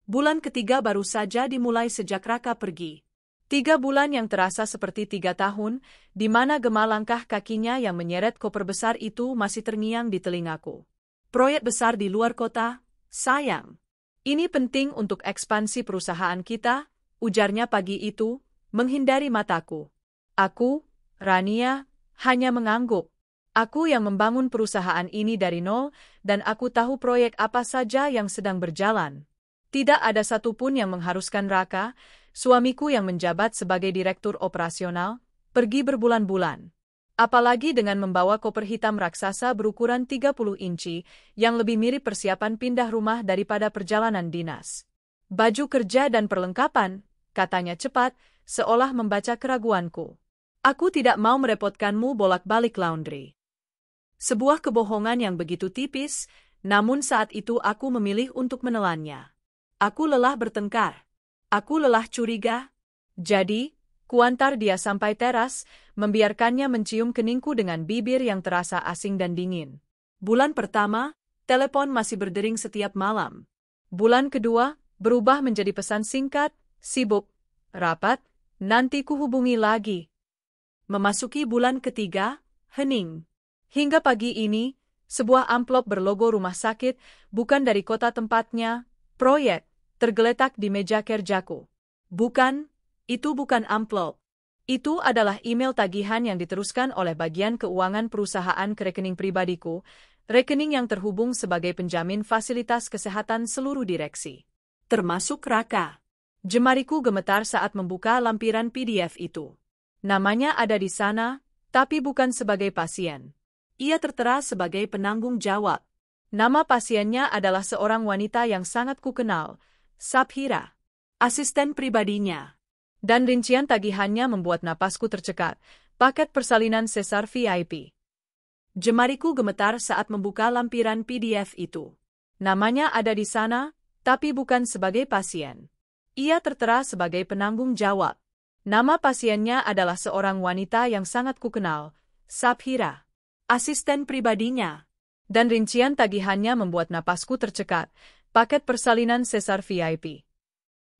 Bulan ketiga baru saja dimulai sejak Raka pergi. 3 bulan yang terasa seperti 3 tahun, di mana gema langkah kakinya yang menyeret koper besar itu masih terngiang di telingaku. Proyek besar di luar kota, sayang. Ini penting untuk ekspansi perusahaan kita, ujarnya pagi itu, menghindari mataku. Aku, Rania, hanya mengangguk. Aku yang membangun perusahaan ini dari nol, dan aku tahu proyek apa saja yang sedang berjalan. Tidak ada satupun yang mengharuskan Raka, suamiku yang menjabat sebagai direktur operasional, pergi berbulan-bulan. Apalagi dengan membawa koper hitam raksasa berukuran 30 inci, yang lebih mirip persiapan pindah rumah daripada perjalanan dinas. Baju kerja dan perlengkapan, katanya cepat, seolah membaca keraguanku. Aku tidak mau merepotkanmu bolak-balik laundry. Sebuah kebohongan yang begitu tipis, namun saat itu aku memilih untuk menelannya. Aku lelah bertengkar. Aku lelah curiga. Jadi, kuantar dia sampai teras, membiarkannya mencium keningku dengan bibir yang terasa asing dan dingin. Bulan pertama, telepon masih berdering setiap malam. Bulan kedua, berubah menjadi pesan singkat, sibuk, rapat, nanti kuhubungi lagi. Memasuki bulan ketiga, hening. Hingga pagi ini, sebuah amplop berlogo rumah sakit, bukan dari kota tempatnya, proyek, tergeletak di meja kerjaku. Bukan, itu bukan amplop. Itu adalah email tagihan yang diteruskan oleh bagian keuangan perusahaan ke rekening pribadiku, rekening yang terhubung sebagai penjamin fasilitas kesehatan seluruh direksi. Termasuk Raka. Jemariku gemetar saat membuka lampiran PDF itu. Namanya ada di sana, tapi bukan sebagai pasien. Ia tertera sebagai penanggung jawab. Nama pasiennya adalah seorang wanita yang sangat kukenal, Sabhira, asisten pribadinya. Dan rincian tagihannya membuat napasku tercekat, paket persalinan sesar VIP. Jemariku gemetar saat membuka lampiran PDF itu. Namanya ada di sana, tapi bukan sebagai pasien. Ia tertera sebagai penanggung jawab. Nama pasiennya adalah seorang wanita yang sangat kukenal, Sabhira, asisten pribadinya. Dan rincian tagihannya membuat napasku tercekat, paket persalinan sesar VIP.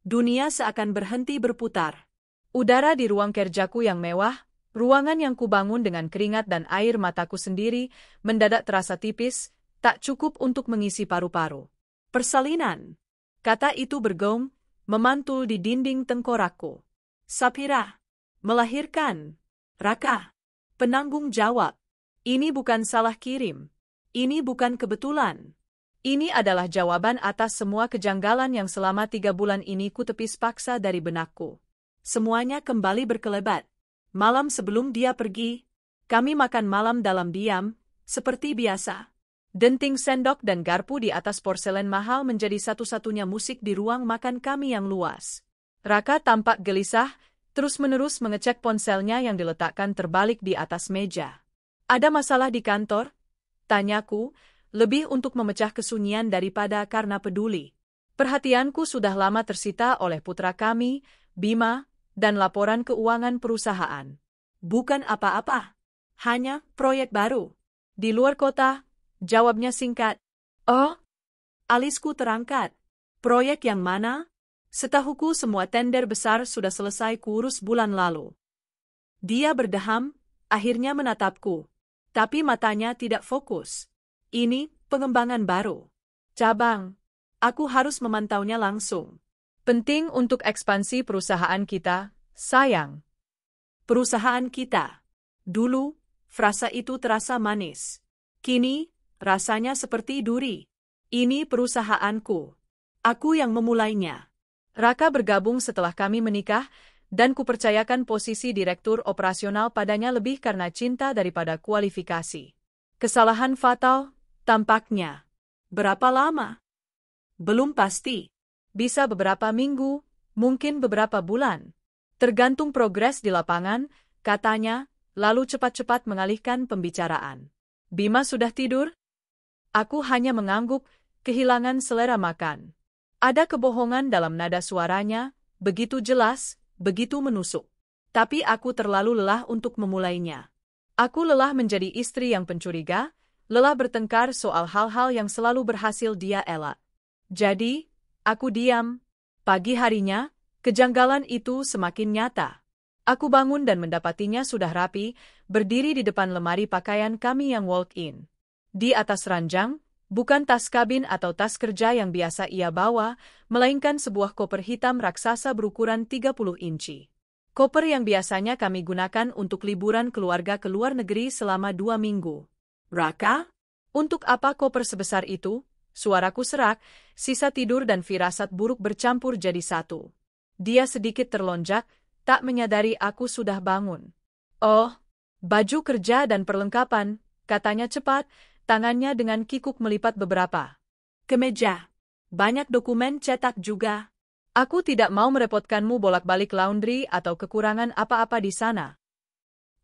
Dunia seakan berhenti berputar. Udara di ruang kerjaku yang mewah, ruangan yang kubangun dengan keringat dan air mataku sendiri, mendadak terasa tipis, tak cukup untuk mengisi paru-paru. Persalinan. Kata itu bergaung, memantul di dinding tengkorakku. Sabhira. Melahirkan. Raka. Penanggung jawab. Ini bukan salah kirim. Ini bukan kebetulan. Ini adalah jawaban atas semua kejanggalan yang selama 3 bulan ini kutepis paksa dari benakku. Semuanya kembali berkelebat. Malam sebelum dia pergi, kami makan malam dalam diam, seperti biasa. Denting sendok dan garpu di atas porselen mahal menjadi satu-satunya musik di ruang makan kami yang luas. Raka tampak gelisah, terus-menerus mengecek ponselnya yang diletakkan terbalik di atas meja. Ada masalah di kantor? Tanyaku, lebih untuk memecah kesunyian daripada karena peduli. Perhatianku sudah lama tersita oleh putra kami, Bima, dan laporan keuangan perusahaan. Bukan apa-apa. Hanya proyek baru. Di luar kota, jawabnya singkat. Oh? Alisku terangkat. Proyek yang mana? Setahuku semua tender besar sudah selesai kuurus bulan lalu. Dia berdeham, akhirnya menatapku. Tapi matanya tidak fokus. Ini pengembangan baru. Cabang. Aku harus memantaunya langsung. Penting untuk ekspansi perusahaan kita, sayang. Perusahaan kita. Dulu, frasa itu terasa manis. Kini, rasanya seperti duri. Ini perusahaanku. Aku yang memulainya. Raka bergabung setelah kami menikah, dan kupercayakan posisi direktur operasional padanya lebih karena cinta daripada kualifikasi. Kesalahan fatal, tampaknya. Berapa lama? Belum pasti. Bisa beberapa minggu, mungkin beberapa bulan. Tergantung progres di lapangan, katanya, lalu cepat-cepat mengalihkan pembicaraan. Bima sudah tidur? Aku hanya mengangguk, kehilangan selera makan. Ada kebohongan dalam nada suaranya, begitu jelas, begitu menusuk. Tapi aku terlalu lelah untuk memulainya. Aku lelah menjadi istri yang pencuriga, lelah bertengkar soal hal-hal yang selalu berhasil dia elak. Jadi, Aku diam. Pagi harinya, kejanggalan itu semakin nyata. Aku bangun dan mendapatinya sudah rapi, berdiri di depan lemari pakaian kami yang walk-in. Di atas ranjang, bukan tas kabin atau tas kerja yang biasa ia bawa, melainkan sebuah koper hitam raksasa berukuran 30 inci. Koper yang biasanya kami gunakan untuk liburan keluarga ke luar negeri selama 2 minggu. Raka? Untuk apa koper sebesar itu? Suaraku serak, sisa tidur dan firasat buruk bercampur jadi satu. Dia sedikit terlonjak, tak menyadari aku sudah bangun. Oh, baju kerja dan perlengkapan, katanya cepat, tangannya dengan kikuk melipat beberapa kemeja. Banyak dokumen cetak juga. Aku tidak mau merepotkanmu bolak-balik laundry atau kekurangan apa-apa di sana.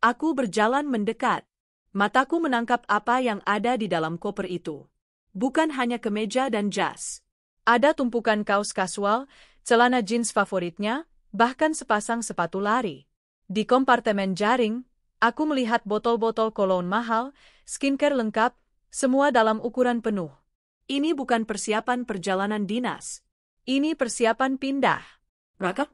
Aku berjalan mendekat. Mataku menangkap apa yang ada di dalam koper itu. Bukan hanya kemeja dan jas. Ada tumpukan kaos kasual, celana jeans favoritnya, bahkan sepasang sepatu lari. Di kompartemen jaring, aku melihat botol-botol cologne mahal, skincare lengkap, semua dalam ukuran penuh. Ini bukan persiapan perjalanan dinas. Ini persiapan pindah. Raka?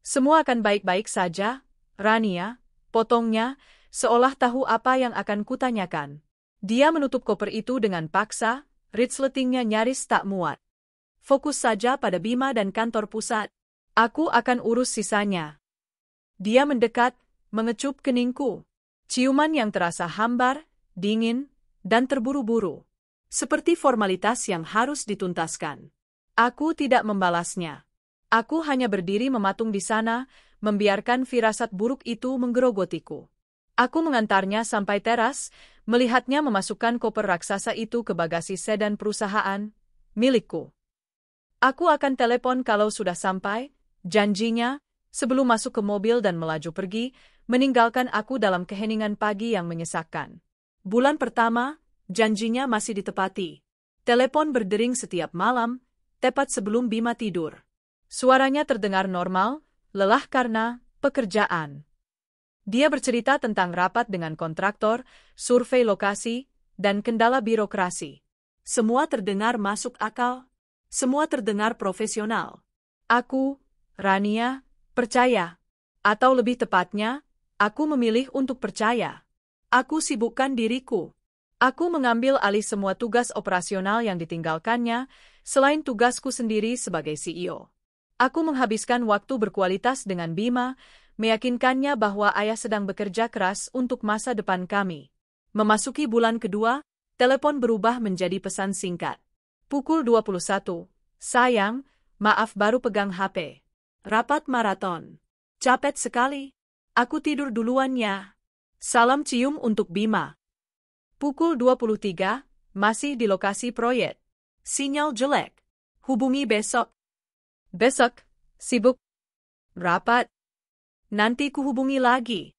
Semua akan baik-baik saja, Rania, potongnya, seolah tahu apa yang akan kutanyakan. Dia menutup koper itu dengan paksa, resletingnya nyaris tak muat. Fokus saja pada Bima dan kantor pusat. Aku akan urus sisanya. Dia mendekat, mengecup keningku. Ciuman yang terasa hambar, dingin, dan terburu-buru. Seperti formalitas yang harus dituntaskan. Aku tidak membalasnya. Aku hanya berdiri mematung di sana, membiarkan firasat buruk itu menggerogotiku. Aku mengantarnya sampai teras, melihatnya memasukkan koper raksasa itu ke bagasi sedan perusahaan, milikku. Aku akan telepon kalau sudah sampai, janjinya, sebelum masuk ke mobil dan melaju pergi, meninggalkan aku dalam keheningan pagi yang menyesakkan. Bulan pertama, janjinya masih ditepati. Telepon berdering setiap malam, tepat sebelum Bima tidur. Suaranya terdengar normal, lelah karena pekerjaan. Dia bercerita tentang rapat dengan kontraktor, survei lokasi, dan kendala birokrasi. Semua terdengar masuk akal. Semua terdengar profesional. Aku, Rania, percaya. Atau lebih tepatnya, aku memilih untuk percaya. Aku sibukkan diriku. Aku mengambil alih semua tugas operasional yang ditinggalkannya, selain tugasku sendiri sebagai CEO. Aku menghabiskan waktu berkualitas dengan Bima, meyakinkannya bahwa ayah sedang bekerja keras untuk masa depan kami. Memasuki bulan kedua, telepon berubah menjadi pesan singkat. Pukul 21, sayang, maaf baru pegang HP. Rapat maraton. Capek sekali. Aku tidur duluan ya. Salam cium untuk Bima. Pukul 23, masih di lokasi proyek. Sinyal jelek. Hubungi besok. Besok, sibuk. Rapat. Nanti kuhubungi lagi.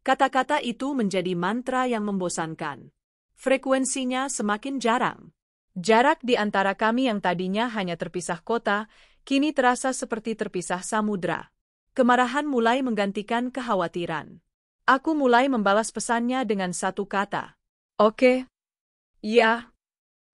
Kata-kata itu menjadi mantra yang membosankan. Frekuensinya semakin jarang. Jarak di antara kami yang tadinya hanya terpisah kota, kini terasa seperti terpisah samudra. Kemarahan mulai menggantikan kekhawatiran. Aku mulai membalas pesannya dengan satu kata. Oke. Iya.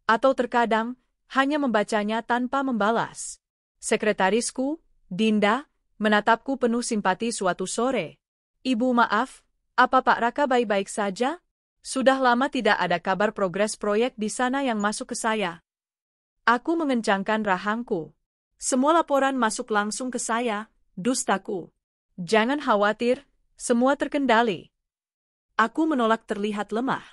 Atau terkadang, hanya membacanya tanpa membalas. Sekretarisku, Dinda, menatapku penuh simpati suatu sore. Ibu maaf, apa Pak Raka baik-baik saja? Sudah lama tidak ada kabar progres proyek di sana yang masuk ke saya. Aku mengencangkan rahangku. Semua laporan masuk langsung ke saya, dustaku. Jangan khawatir, semua terkendali. Aku menolak terlihat lemah.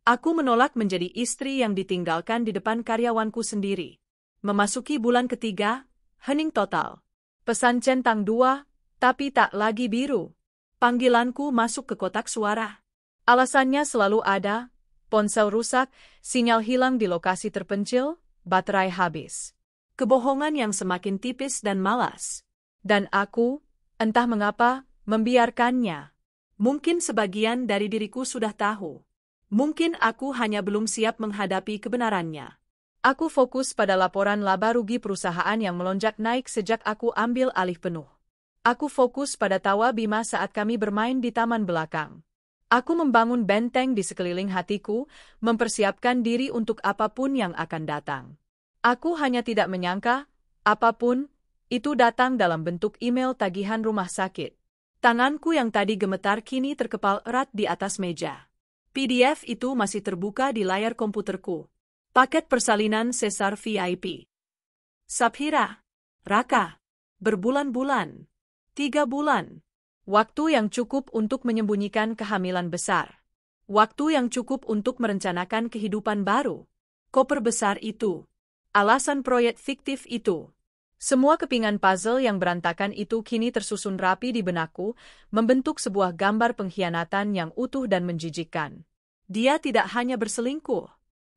Aku menolak menjadi istri yang ditinggalkan di depan karyawanku sendiri. Memasuki bulan ketiga, hening total. Pesan centang 2, tapi tak lagi biru. Panggilanku masuk ke kotak suara. Alasannya selalu ada, ponsel rusak, sinyal hilang di lokasi terpencil, baterai habis. Kebohongan yang semakin tipis dan malas. Dan aku, entah mengapa, membiarkannya. Mungkin sebagian dari diriku sudah tahu. Mungkin aku hanya belum siap menghadapi kebenarannya. Aku fokus pada laporan laba rugi perusahaan yang melonjak naik sejak aku ambil alih penuh. Aku fokus pada tawa Bima saat kami bermain di taman belakang. Aku membangun benteng di sekeliling hatiku, mempersiapkan diri untuk apapun yang akan datang. Aku hanya tidak menyangka, Apapun, itu datang dalam bentuk email tagihan rumah sakit. Tanganku yang tadi gemetar kini terkepal erat di atas meja. PDF itu masih terbuka di layar komputerku. Paket persalinan Sesar VIP. Saphira. Raka. Berbulan-bulan. 3 bulan. Waktu yang cukup untuk menyembunyikan kehamilan besar. Waktu yang cukup untuk merencanakan kehidupan baru. Koper besar itu. Alasan proyek fiktif itu. Semua kepingan puzzle yang berantakan itu kini tersusun rapi di benakku, membentuk sebuah gambar pengkhianatan yang utuh dan menjijikkan. Dia tidak hanya berselingkuh.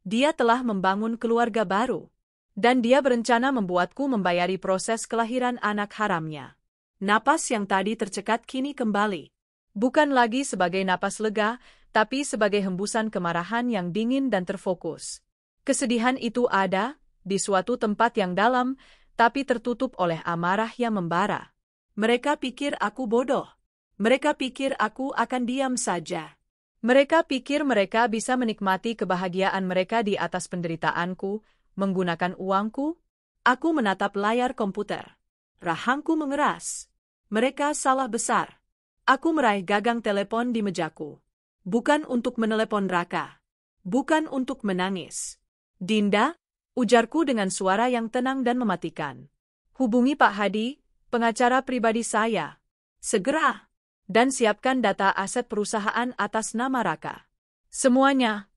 Dia telah membangun keluarga baru. Dan dia berencana membuatku membayari proses kelahiran anak haramnya. Napas yang tadi tercekat kini kembali. Bukan lagi sebagai napas lega, tapi sebagai hembusan kemarahan yang dingin dan terfokus. Kesedihan itu ada, di suatu tempat yang dalam, tapi tertutup oleh amarah yang membara. Mereka pikir aku bodoh. Mereka pikir aku akan diam saja. Mereka pikir mereka bisa menikmati kebahagiaan mereka di atas penderitaanku, menggunakan uangku. Aku menatap layar komputer. Rahangku mengeras. Mereka salah besar. Aku meraih gagang telepon di mejaku. Bukan untuk menelepon Raka. Bukan untuk menangis. Dinda, ujarku dengan suara yang tenang dan mematikan. Hubungi Pak Hadi, pengacara pribadi saya. Segera. Dan siapkan data aset perusahaan atas nama Raka. Semuanya.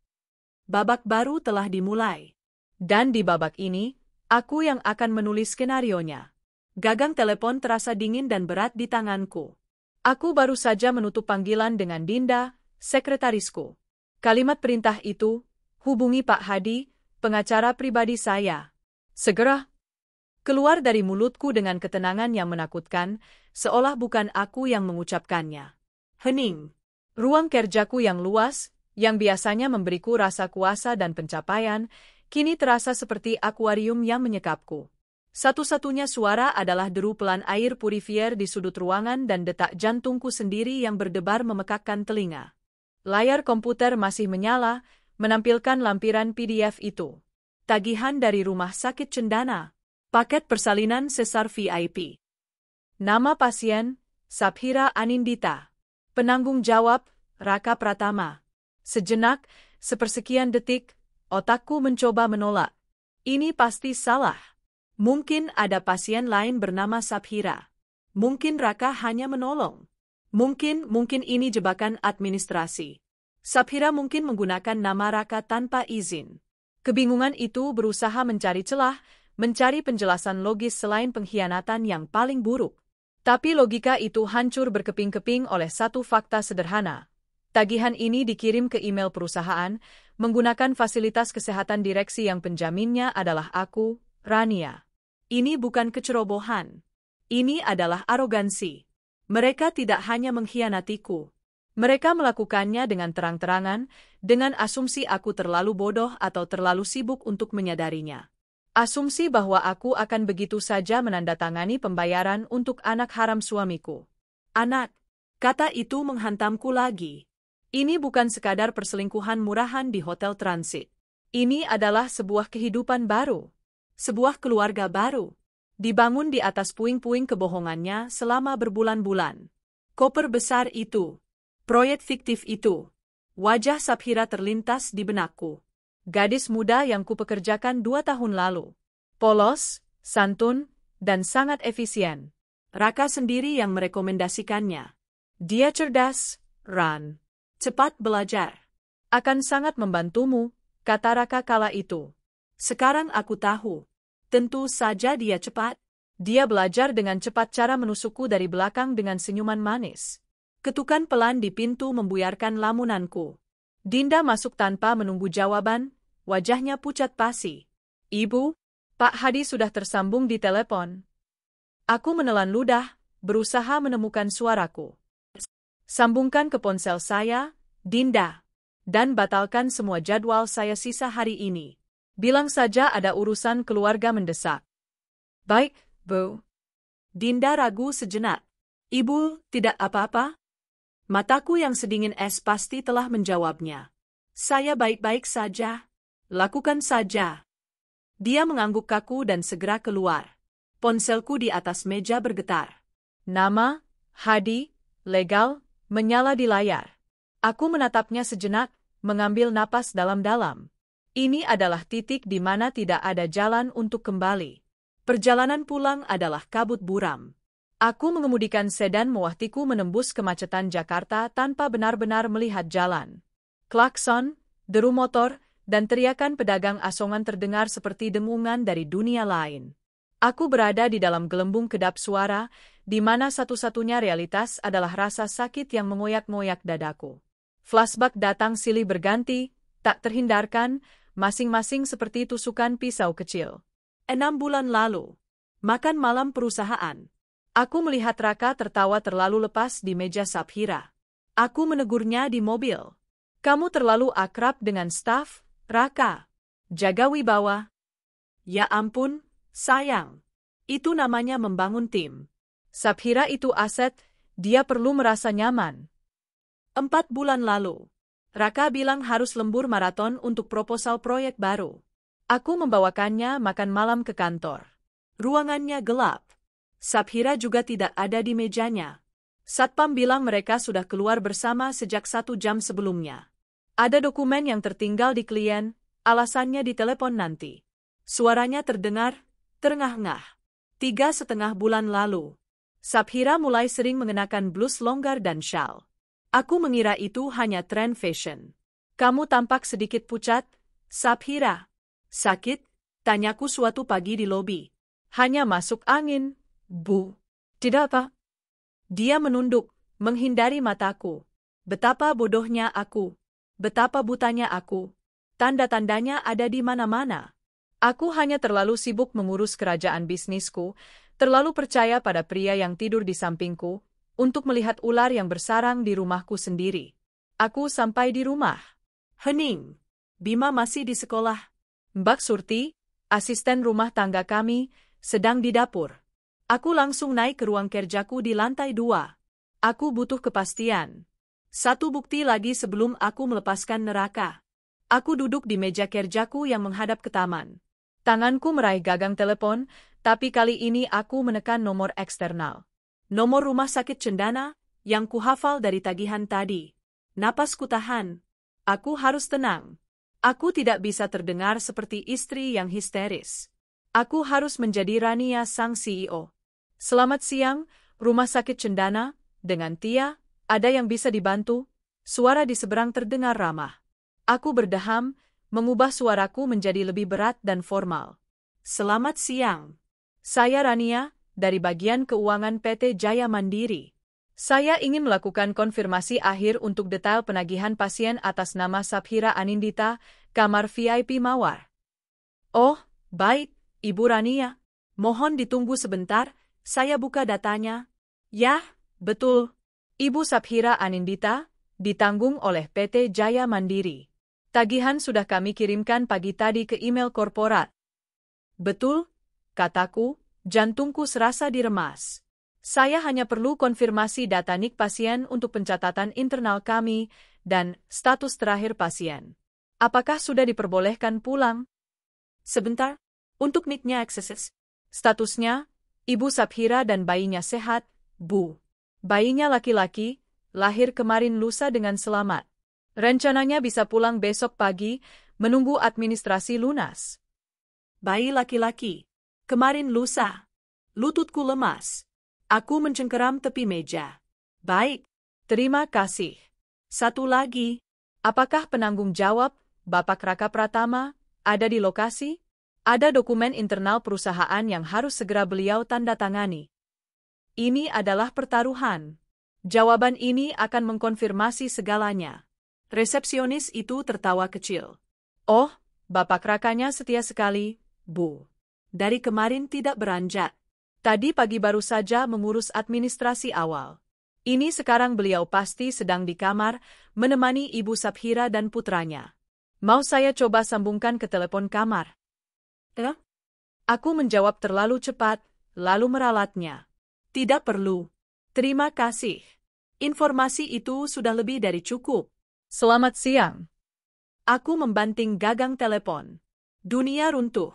Babak baru telah dimulai. Dan di babak ini, aku yang akan menulis skenarionya. Gagang telepon terasa dingin dan berat di tanganku. Aku baru saja menutup panggilan dengan Dinda, sekretarisku. Kalimat perintah itu, hubungi Pak Hadi, pengacara pribadi saya. Segera. Keluar dari mulutku dengan ketenangan yang menakutkan, seolah bukan aku yang mengucapkannya. Hening. Ruang kerjaku yang luas, yang biasanya memberiku rasa kuasa dan pencapaian, kini terasa seperti akuarium yang menyekapku. Satu-satunya suara adalah deru pelan air purifier di sudut ruangan dan detak jantungku sendiri yang berdebar memekakkan telinga. Layar komputer masih menyala, menampilkan lampiran PDF itu. Tagihan dari Rumah Sakit Cendana. Paket persalinan Sesar VIP. Nama pasien, Saphira Anindita. Penanggung jawab, Raka Pratama. Sejenak, sepersekian detik, otakku mencoba menolak. Ini pasti salah. Mungkin ada pasien lain bernama Saphira. Mungkin Raka hanya menolong. Mungkin ini jebakan administrasi. Saphira mungkin menggunakan nama Raka tanpa izin. Kebingungan itu berusaha mencari celah, mencari penjelasan logis selain pengkhianatan yang paling buruk. Tapi logika itu hancur berkeping-keping oleh satu fakta sederhana. Tagihan ini dikirim ke email perusahaan, menggunakan fasilitas kesehatan direksi yang penjaminnya adalah aku, Rania. Ini bukan kecerobohan. Ini adalah arogansi. Mereka tidak hanya mengkhianatiku. Mereka melakukannya dengan terang-terangan, dengan asumsi aku terlalu bodoh atau terlalu sibuk untuk menyadarinya. Asumsi bahwa aku akan begitu saja menandatangani pembayaran untuk anak haram suamiku. Anak, kata itu menghantamku lagi. Ini bukan sekadar perselingkuhan murahan di hotel transit. Ini adalah sebuah kehidupan baru. Sebuah keluarga baru. Dibangun di atas puing-puing kebohongannya selama berbulan-bulan. Koper besar itu. Proyek fiktif itu. Wajah Saphira terlintas di benakku. Gadis muda yang kupekerjakan 2 tahun lalu. Polos, santun, dan sangat efisien. Raka sendiri yang merekomendasikannya. Dia cerdas, Ran. Cepat belajar. Akan sangat membantumu, kata Raka kala itu. Sekarang aku tahu. Tentu saja dia cepat. Dia belajar dengan cepat cara menusukku dari belakang dengan senyuman manis. Ketukan pelan di pintu membuyarkan lamunanku. Dinda masuk tanpa menunggu jawaban, wajahnya pucat pasi. Ibu, Pak Hadi sudah tersambung di telepon. Aku menelan ludah, berusaha menemukan suaraku. Sambungkan ke ponsel saya, Dinda. Dan batalkan semua jadwal saya sisa hari ini. Bilang saja ada urusan keluarga mendesak. Baik, Bu. Dinda ragu sejenak. Ibu, tidak apa-apa? Mataku yang sedingin es pasti telah menjawabnya. Saya baik-baik saja. Lakukan saja. Dia mengangguk kaku dan segera keluar. Ponselku di atas meja bergetar. Nama, Hadi, legal, menyala di layar. Aku menatapnya sejenak, mengambil napas dalam-dalam. Ini adalah titik di mana tidak ada jalan untuk kembali. Perjalanan pulang adalah kabut buram. Aku mengemudikan sedan mewahtiku menembus kemacetan Jakarta tanpa benar-benar melihat jalan. Klakson, deru motor, dan teriakan pedagang asongan terdengar seperti dengungan dari dunia lain. Aku berada di dalam gelembung kedap suara, di mana satu-satunya realitas adalah rasa sakit yang mengoyak-ngoyak dadaku. Flashback datang silih berganti, tak terhindarkan, masing-masing seperti tusukan pisau kecil. 6 bulan lalu. Makan malam perusahaan. Aku melihat Raka tertawa terlalu lepas di meja Saphira. Aku menegurnya di mobil. Kamu terlalu akrab dengan staf, Raka. Jaga wibawa. Ya ampun, sayang. Itu namanya membangun tim. Saphira itu aset, dia perlu merasa nyaman. 4 bulan lalu. Raka bilang harus lembur maraton untuk proposal proyek baru. Aku membawakannya makan malam ke kantor. Ruangannya gelap. Saphira juga tidak ada di mejanya. Satpam bilang mereka sudah keluar bersama sejak 1 jam sebelumnya. Ada dokumen yang tertinggal di klien, alasannya di telepon nanti. Suaranya terdengar, terengah-engah. 3,5 bulan lalu. Saphira mulai sering mengenakan blus longgar dan syal. Aku mengira itu hanya tren fashion. Kamu tampak sedikit pucat, Saphira. Sakit? Tanyaku suatu pagi di lobi. Hanya masuk angin, Bu. Tidak apa. Dia menunduk, menghindari mataku. Betapa bodohnya aku. Betapa butanya aku. Tanda-tandanya ada di mana-mana. Aku hanya terlalu sibuk mengurus kerajaan bisnisku, terlalu percaya pada pria yang tidur di sampingku, untuk melihat ular yang bersarang di rumahku sendiri. Aku sampai di rumah. Hening. Bima masih di sekolah. Mbak Surti, asisten rumah tangga kami, sedang di dapur. Aku langsung naik ke ruang kerjaku di lantai 2. Aku butuh kepastian. Satu bukti lagi sebelum aku melepaskan neraka. Aku duduk di meja kerjaku yang menghadap ke taman. Tanganku meraih gagang telepon, tapi kali ini aku menekan nomor eksternal. Nomor rumah sakit Cendana, yang kuhafal dari tagihan tadi. Napasku tahan. Aku harus tenang. Aku tidak bisa terdengar seperti istri yang histeris. Aku harus menjadi Rania sang CEO. Selamat siang, rumah sakit Cendana, dengan Tia, ada yang bisa dibantu? Suara di seberang terdengar ramah. Aku berdeham, mengubah suaraku menjadi lebih berat dan formal. Selamat siang. Saya Rania, dari bagian keuangan PT Jaya Mandiri. Saya ingin melakukan konfirmasi akhir untuk detail penagihan pasien atas nama Saphira Anindita, kamar VIP Mawar. Oh, baik, Ibu Rania. Mohon ditunggu sebentar, saya buka datanya. Yah, betul. Ibu Saphira Anindita, ditanggung oleh PT Jaya Mandiri. Tagihan sudah kami kirimkan pagi tadi ke email korporat. Betul, kataku, jantungku serasa diremas. Saya hanya perlu konfirmasi data NIK pasien untuk pencatatan internal kami dan status terakhir pasien. Apakah sudah diperbolehkan pulang? Sebentar, untuk NIK-nya akses. Statusnya, Ibu Saphira dan bayinya sehat, Bu. Bayinya laki-laki, lahir kemarin lusa dengan selamat. Rencananya bisa pulang besok pagi, menunggu administrasi lunas. Bayi laki-laki. Kemarin lusa. Lututku lemas. Aku mencengkeram tepi meja. Baik, terima kasih. Satu lagi, apakah penanggung jawab, Bapak Raka Pratama, ada di lokasi? Ada dokumen internal perusahaan yang harus segera beliau tanda tangani. Ini adalah pertaruhan. Jawaban ini akan mengkonfirmasi segalanya. Resepsionis itu tertawa kecil. Oh, Bapak Rakanya setia sekali, Bu. Dari kemarin tidak beranjak. Tadi pagi baru saja mengurus administrasi awal. Ini sekarang beliau pasti sedang di kamar, menemani Ibu Saphira dan putranya. Mau saya coba sambungkan ke telepon kamar? Aku menjawab terlalu cepat, lalu meralatnya. Tidak perlu. Terima kasih. Informasi itu sudah lebih dari cukup. Selamat siang. Aku membanting gagang telepon. Dunia runtuh.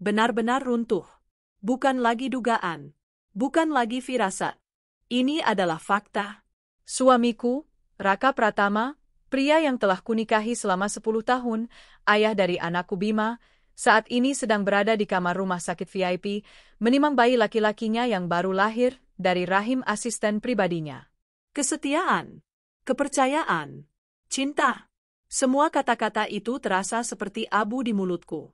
Benar-benar runtuh. Bukan lagi dugaan. Bukan lagi firasat. Ini adalah fakta. Suamiku, Raka Pratama, pria yang telah kunikahi selama 10 tahun, ayah dari anakku Bima, saat ini sedang berada di kamar rumah sakit VIP, menimang bayi laki-lakinya yang baru lahir dari rahim asisten pribadinya. Kesetiaan, kepercayaan, cinta. Semua kata-kata itu terasa seperti abu di mulutku.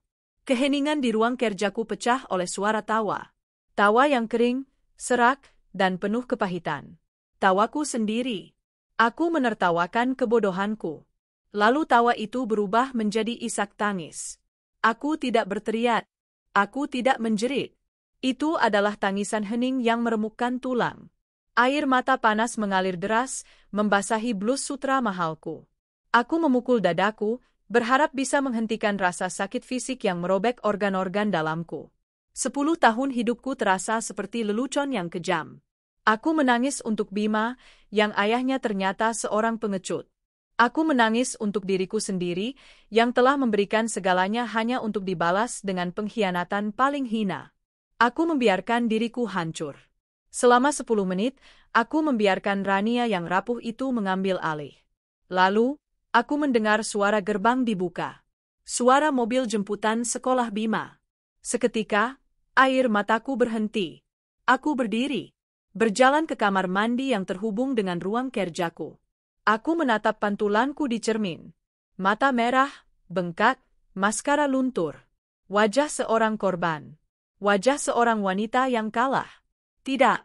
Keheningan di ruang kerjaku pecah oleh suara tawa. Tawa yang kering, serak, dan penuh kepahitan. Tawaku sendiri. Aku menertawakan kebodohanku. Lalu tawa itu berubah menjadi isak tangis. Aku tidak berteriak. Aku tidak menjerit. Itu adalah tangisan hening yang meremukkan tulang. Air mata panas mengalir deras, membasahi blus sutra mahalku. Aku memukul dadaku, berharap bisa menghentikan rasa sakit fisik yang merobek organ-organ dalamku. 10 tahun hidupku terasa seperti lelucon yang kejam. Aku menangis untuk Bima, yang ayahnya ternyata seorang pengecut. Aku menangis untuk diriku sendiri, yang telah memberikan segalanya hanya untuk dibalas dengan pengkhianatan paling hina. Aku membiarkan diriku hancur. Selama 10 menit, aku membiarkan Rania yang rapuh itu mengambil alih. Lalu, aku mendengar suara gerbang dibuka. Suara mobil jemputan sekolah Bima. Seketika, air mataku berhenti. Aku berdiri, berjalan ke kamar mandi yang terhubung dengan ruang kerjaku. Aku menatap pantulanku di cermin. Mata merah, bengkak, maskara luntur. Wajah seorang korban. Wajah seorang wanita yang kalah. Tidak.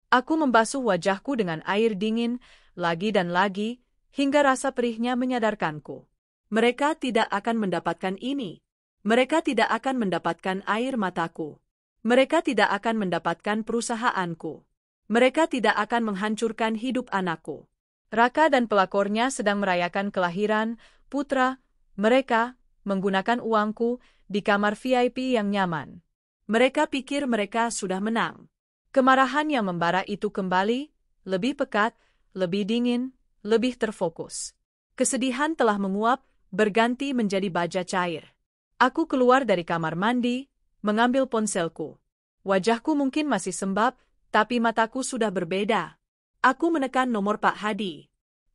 Aku membasuh wajahku dengan air dingin, lagi dan lagi, hingga rasa perihnya menyadarkanku. Mereka tidak akan mendapatkan ini. Mereka tidak akan mendapatkan air mataku. Mereka tidak akan mendapatkan perusahaanku. Mereka tidak akan menghancurkan hidup anakku. Raka dan pelakornya sedang merayakan kelahiran putra mereka menggunakan uangku di kamar VIP yang nyaman. Mereka pikir mereka sudah menang. Kemarahan yang membara itu kembali, lebih pekat, lebih dingin, lebih terfokus. Kesedihan telah menguap, berganti menjadi baja cair. Aku keluar dari kamar mandi, mengambil ponselku. Wajahku mungkin masih sembab, tapi mataku sudah berbeda. Aku menekan nomor Pak Hadi.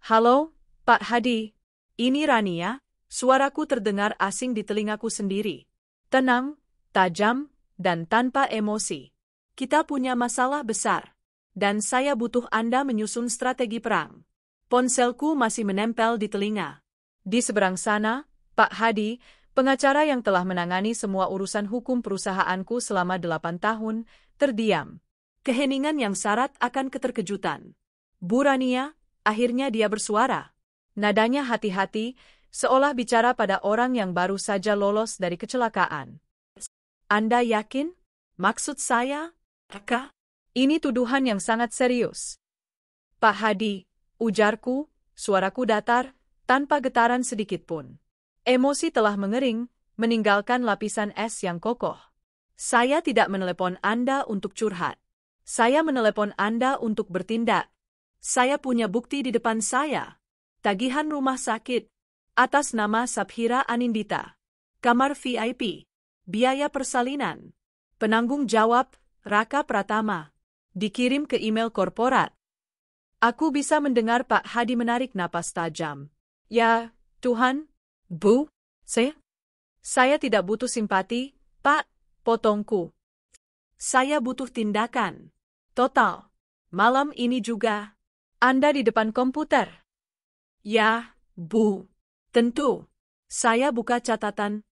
Halo, Pak Hadi. Ini Rania, suaraku terdengar asing di telingaku sendiri. Tenang, tajam, dan tanpa emosi. Kita punya masalah besar, dan saya butuh Anda menyusun strategi perang. Ponselku masih menempel di telinga. Di seberang sana, Pak Hadi, pengacara yang telah menangani semua urusan hukum perusahaanku selama 8 tahun, terdiam. Keheningan yang syarat akan keterkejutan. Bu Rania, akhirnya dia bersuara. Nadanya hati-hati, seolah bicara pada orang yang baru saja lolos dari kecelakaan. Anda yakin? Maksud saya, Raka? Ini tuduhan yang sangat serius. Pak Hadi, ujarku, suaraku datar, tanpa getaran sedikitpun. Emosi telah mengering, meninggalkan lapisan es yang kokoh. Saya tidak menelepon Anda untuk curhat. Saya menelepon Anda untuk bertindak. Saya punya bukti di depan saya. Tagihan rumah sakit, atas nama Sabhira Anindita. Kamar VIP, biaya persalinan. Penanggung jawab, Raka Pratama. Dikirim ke email korporat. Aku bisa mendengar Pak Hadi menarik napas tajam. Ya, Tuhan, Bu, saya tidak butuh simpati, Pak, potongku. Saya butuh tindakan. Total. Malam ini juga. Anda di depan komputer. Ya, Bu. Tentu. Saya buka catatan.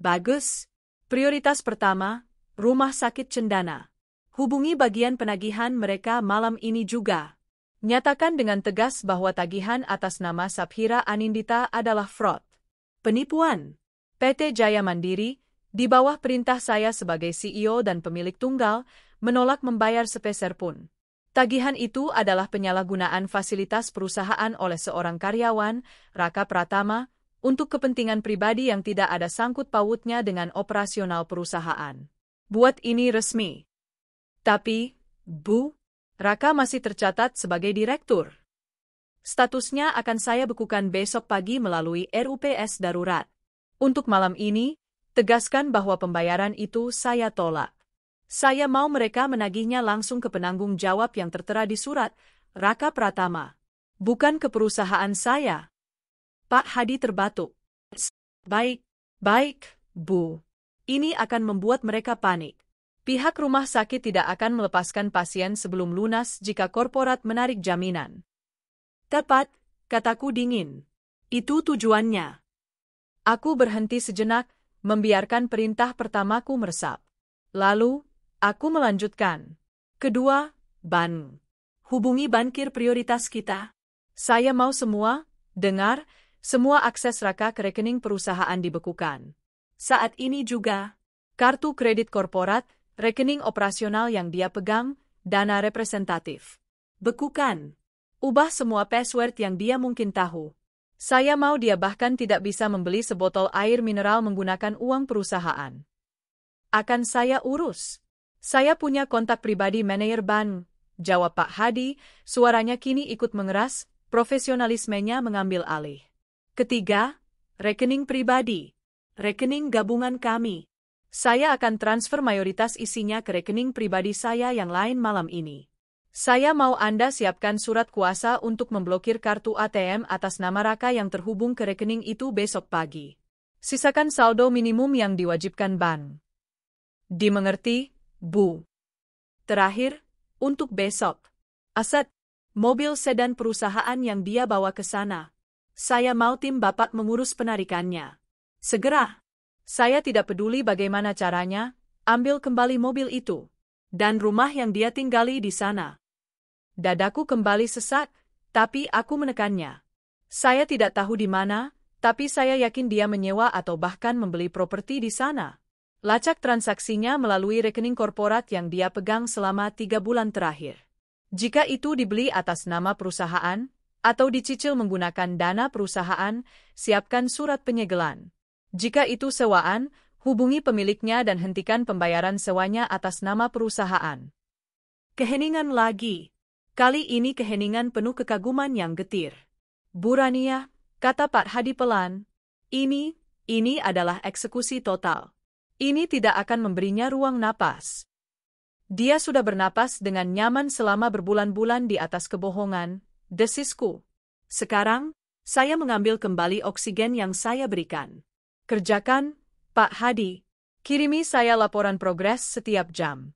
Bagus. Prioritas pertama, Rumah Sakit Cendana. Hubungi bagian penagihan mereka malam ini juga. Nyatakan dengan tegas bahwa tagihan atas nama Sabhira Anindita adalah fraud. Penipuan. PT Jaya Mandiri, di bawah perintah saya sebagai CEO dan pemilik tunggal, menolak membayar sepeser pun. Tagihan itu adalah penyalahgunaan fasilitas perusahaan oleh seorang karyawan, Raka Pratama, untuk kepentingan pribadi yang tidak ada sangkut pautnya dengan operasional perusahaan. Buat ini resmi. Tapi, Bu, Raka masih tercatat sebagai direktur. Statusnya akan saya bekukan besok pagi melalui RUPS darurat. Untuk malam ini, tegaskan bahwa pembayaran itu saya tolak. Saya mau mereka menagihnya langsung ke penanggung jawab yang tertera di surat, Raka Pratama. Bukan ke perusahaan saya. Pak Hadi terbatuk. Baik, Bu. Ini akan membuat mereka panik. Pihak rumah sakit tidak akan melepaskan pasien sebelum lunas jika korporat menarik jaminan. Tepat, kataku dingin. Itu tujuannya. Aku berhenti sejenak, membiarkan perintah pertamaku meresap. Lalu, aku melanjutkan. Kedua, ban. Hubungi bankir prioritas kita. Saya mau semua, dengar, semua akses Raka ke rekening perusahaan dibekukan. Saat ini juga, kartu kredit korporat, rekening operasional yang dia pegang, dana representatif. Bekukan. Ubah semua password yang dia mungkin tahu. Saya mau dia bahkan tidak bisa membeli sebotol air mineral menggunakan uang perusahaan. Akan saya urus. Saya punya kontak pribadi manajer bank, jawab Pak Hadi, suaranya kini ikut mengeras, profesionalismenya mengambil alih. Ketiga, rekening pribadi. Rekening gabungan kami. Saya akan transfer mayoritas isinya ke rekening pribadi saya yang lain malam ini. Saya mau Anda siapkan surat kuasa untuk memblokir kartu ATM atas nama Raka yang terhubung ke rekening itu besok pagi. Sisakan saldo minimum yang diwajibkan bank. Dimengerti, Bu. Terakhir, untuk besok. Aset, mobil sedan perusahaan yang dia bawa ke sana. Saya mau tim Bapak mengurus penarikannya. Segera. Saya tidak peduli bagaimana caranya, ambil kembali mobil itu. Dan rumah yang dia tinggali di sana. Dadaku kembali sesak, tapi aku menekannya. Saya tidak tahu di mana, tapi saya yakin dia menyewa atau bahkan membeli properti di sana. Lacak transaksinya melalui rekening korporat yang dia pegang selama 3 bulan terakhir. Jika itu dibeli atas nama perusahaan, atau dicicil menggunakan dana perusahaan, siapkan surat penyegelan. Jika itu sewaan, hubungi pemiliknya dan hentikan pembayaran sewanya atas nama perusahaan. Keheningan lagi. Kali ini keheningan penuh kekaguman yang getir. Bu Rania, kata Pak Hadi pelan, ini adalah eksekusi total. Ini tidak akan memberinya ruang napas. Dia sudah bernapas dengan nyaman selama berbulan-bulan di atas kebohongan, desisku. Sekarang, saya mengambil kembali oksigen yang saya berikan. Kerjakan, Pak Hadi. Kirimi saya laporan progres setiap jam.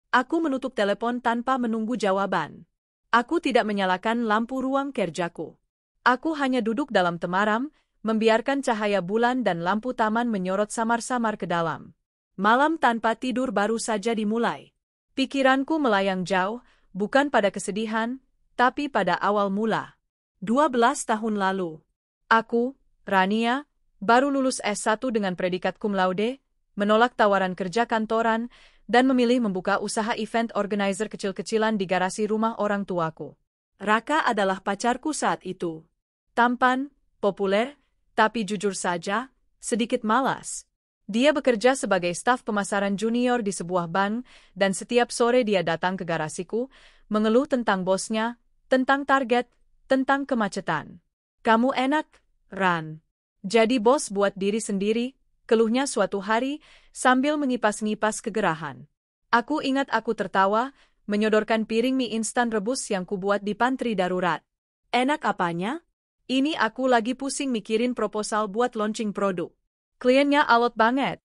Aku menutup telepon tanpa menunggu jawaban. Aku tidak menyalakan lampu ruang kerjaku. Aku hanya duduk dalam temaram, membiarkan cahaya bulan dan lampu taman menyorot samar-samar ke dalam. Malam tanpa tidur baru saja dimulai. Pikiranku melayang jauh, bukan pada kesedihan, tapi pada awal mula. 12 tahun lalu. Aku, Rania, baru lulus S1 dengan predikat cum laude, menolak tawaran kerja kantoran, dan memilih membuka usaha event organizer kecil-kecilan di garasi rumah orang tuaku. Raka adalah pacarku saat itu. Tampan, populer, tapi jujur saja, sedikit malas. Dia bekerja sebagai staf pemasaran junior di sebuah bank, dan setiap sore dia datang ke garasiku, mengeluh tentang bosnya, tentang target, tentang kemacetan. Kamu enak, Ran. Jadi bos buat diri sendiri, keluhnya suatu hari, sambil mengipas-ngipas kegerahan. Aku ingat aku tertawa, menyodorkan piring mie instan rebus yang kubuat di pantry darurat. Enak apanya? Ini aku lagi pusing mikirin proposal buat launching produk. Kliennya alot banget.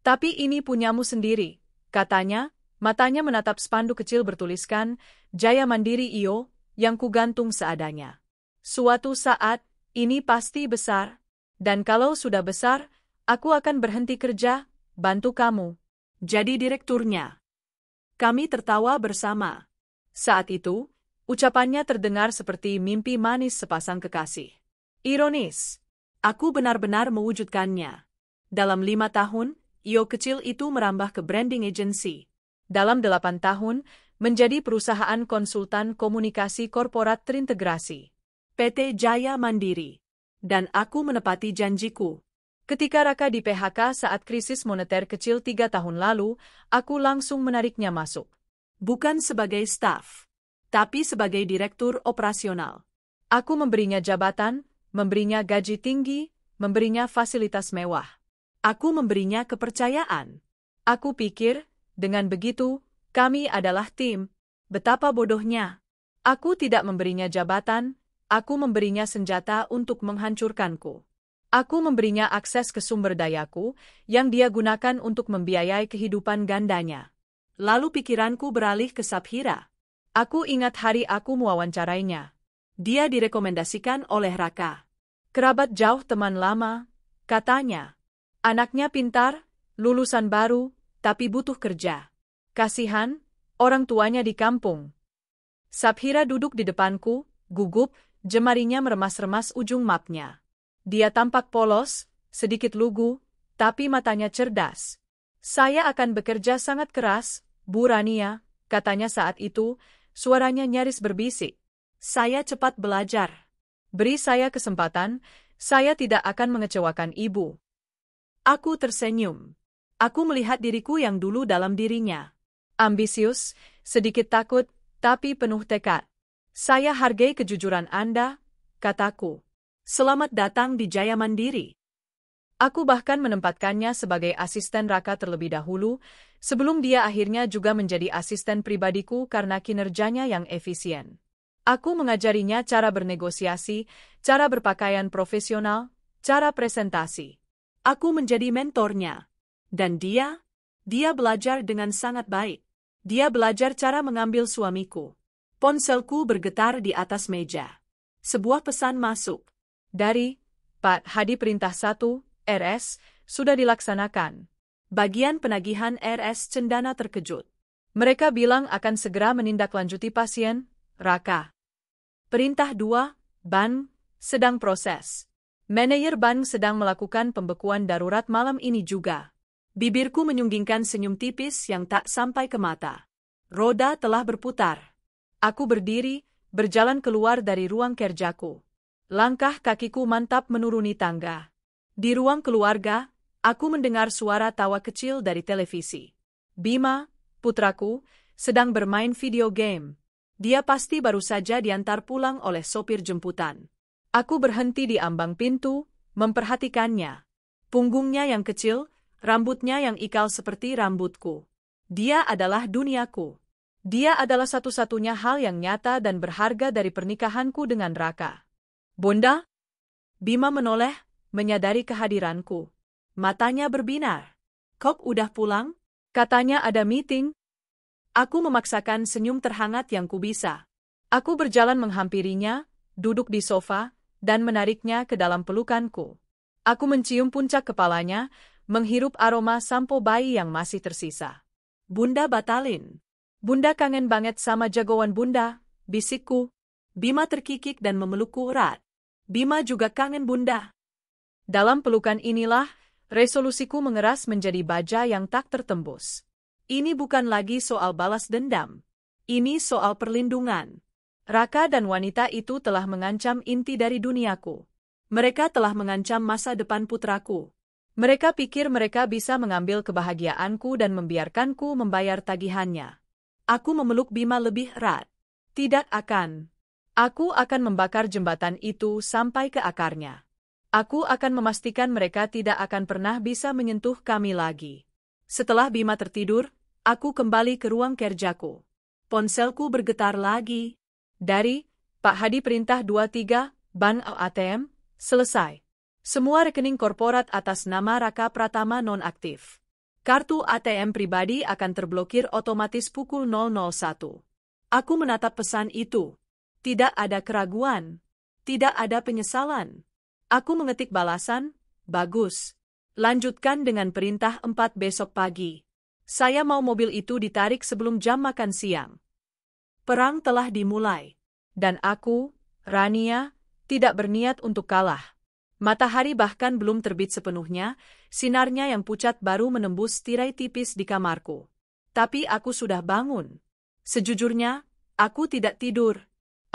Tapi ini punyamu sendiri, katanya, matanya menatap spanduk kecil bertuliskan, Jaya Mandiri Iyo, yang kugantung seadanya. Suatu saat, ini pasti besar, dan kalau sudah besar, aku akan berhenti kerja, bantu kamu. Jadi direkturnya. Kami tertawa bersama. Saat itu, ucapannya terdengar seperti mimpi manis sepasang kekasih. Ironis. Aku benar-benar mewujudkannya. Dalam 5 tahun, Iyo kecil itu merambah ke branding agency. Dalam 8 tahun, menjadi perusahaan konsultan komunikasi korporat terintegrasi. PT Jaya Mandiri. Dan aku menepati janjiku. Ketika Raka di PHK saat krisis moneter kecil 3 tahun lalu, aku langsung menariknya masuk. Bukan sebagai staf, tapi sebagai direktur operasional. Aku memberinya jabatan, memberinya gaji tinggi, memberinya fasilitas mewah. Aku memberinya kepercayaan. Aku pikir, Dengan begitu, kami adalah tim. Betapa bodohnya. Aku tidak memberinya jabatan, aku memberinya senjata untuk menghancurkanku. Aku memberinya akses ke sumber dayaku, yang dia gunakan untuk membiayai kehidupan gandanya. Lalu pikiranku beralih ke Saphira. Aku ingat hari aku mewawancarainya. Dia direkomendasikan oleh Raka. Kerabat jauh teman lama, katanya. Anaknya pintar, lulusan baru, tapi butuh kerja. Kasihan, orang tuanya di kampung. Saphira duduk di depanku, gugup, jemarinya meremas-remas ujung mapnya. Dia tampak polos, sedikit lugu, tapi matanya cerdas. Saya akan bekerja sangat keras, Bu Rania, katanya saat itu, suaranya nyaris berbisik. Saya cepat belajar. Beri saya kesempatan, saya tidak akan mengecewakan ibu. Aku tersenyum. Aku melihat diriku yang dulu dalam dirinya. Ambisius, sedikit takut, tapi penuh tekad. Saya hargai kejujuran Anda, kataku. Selamat datang di Jaya Mandiri. Aku bahkan menempatkannya sebagai asisten Raka terlebih dahulu, sebelum dia akhirnya juga menjadi asisten pribadiku karena kinerjanya yang efisien. Aku mengajarinya cara bernegosiasi, cara berpakaian profesional, cara presentasi. Aku menjadi mentornya. Dan dia belajar dengan sangat baik. Dia belajar cara mengambil suamiku. Ponselku bergetar di atas meja. Sebuah pesan masuk. Dari Pak Hadi Perintah 1, RS, sudah dilaksanakan. Bagian penagihan RS Cendana terkejut. Mereka bilang akan segera menindaklanjuti pasien, Raka. Perintah 2, Ban, sedang proses. Manajer Ban sedang melakukan pembekuan darurat malam ini juga. Bibirku menyunggingkan senyum tipis yang tak sampai ke mata. Roda telah berputar. Aku berdiri, berjalan keluar dari ruang kerjaku. Langkah kakiku mantap menuruni tangga. Di ruang keluarga, aku mendengar suara tawa kecil dari televisi. Bima, putraku, sedang bermain video game. Dia pasti baru saja diantar pulang oleh sopir jemputan. Aku berhenti di ambang pintu, memperhatikannya. Punggungnya yang kecil, rambutnya yang ikal seperti rambutku. Dia adalah duniaku. Dia adalah satu-satunya hal yang nyata dan berharga dari pernikahanku dengan Raka. Bunda? Bima menoleh, menyadari kehadiranku. Matanya berbinar. Kok udah pulang? Katanya ada meeting. Aku memaksakan senyum terhangat yang kubisa. Aku berjalan menghampirinya, duduk di sofa, dan menariknya ke dalam pelukanku. Aku mencium puncak kepalanya, menghirup aroma sampo bayi yang masih tersisa. Bunda batalin. Bunda kangen banget sama jagoan Bunda, bisikku. Bima terkikik dan memelukku erat. Bima juga kangen Bunda. Dalam pelukan inilah, resolusiku mengeras menjadi baja yang tak tertembus. Ini bukan lagi soal balas dendam. Ini soal perlindungan. Raka dan wanita itu telah mengancam inti dari duniaku. Mereka telah mengancam masa depan putraku. Mereka pikir mereka bisa mengambil kebahagiaanku dan membiarkanku membayar tagihannya. Aku memeluk Bima lebih erat. Tidak akan. Aku akan membakar jembatan itu sampai ke akarnya. Aku akan memastikan mereka tidak akan pernah bisa menyentuh kami lagi. Setelah Bima tertidur, aku kembali ke ruang kerjaku. Ponselku bergetar lagi. Dari Pak Hadi Perintah 23, Bank ATM, selesai. Semua rekening korporat atas nama Raka Pratama nonaktif. Kartu ATM pribadi akan terblokir otomatis pukul 001. Aku menatap pesan itu. Tidak ada keraguan. Tidak ada penyesalan. Aku mengetik balasan, bagus. Lanjutkan dengan perintah 4 besok pagi. Saya mau mobil itu ditarik sebelum jam makan siang. Perang telah dimulai. Dan aku, Rania, tidak berniat untuk kalah. Matahari bahkan belum terbit sepenuhnya, sinarnya yang pucat baru menembus tirai tipis di kamarku. Tapi aku sudah bangun. Sejujurnya, aku tidak tidur.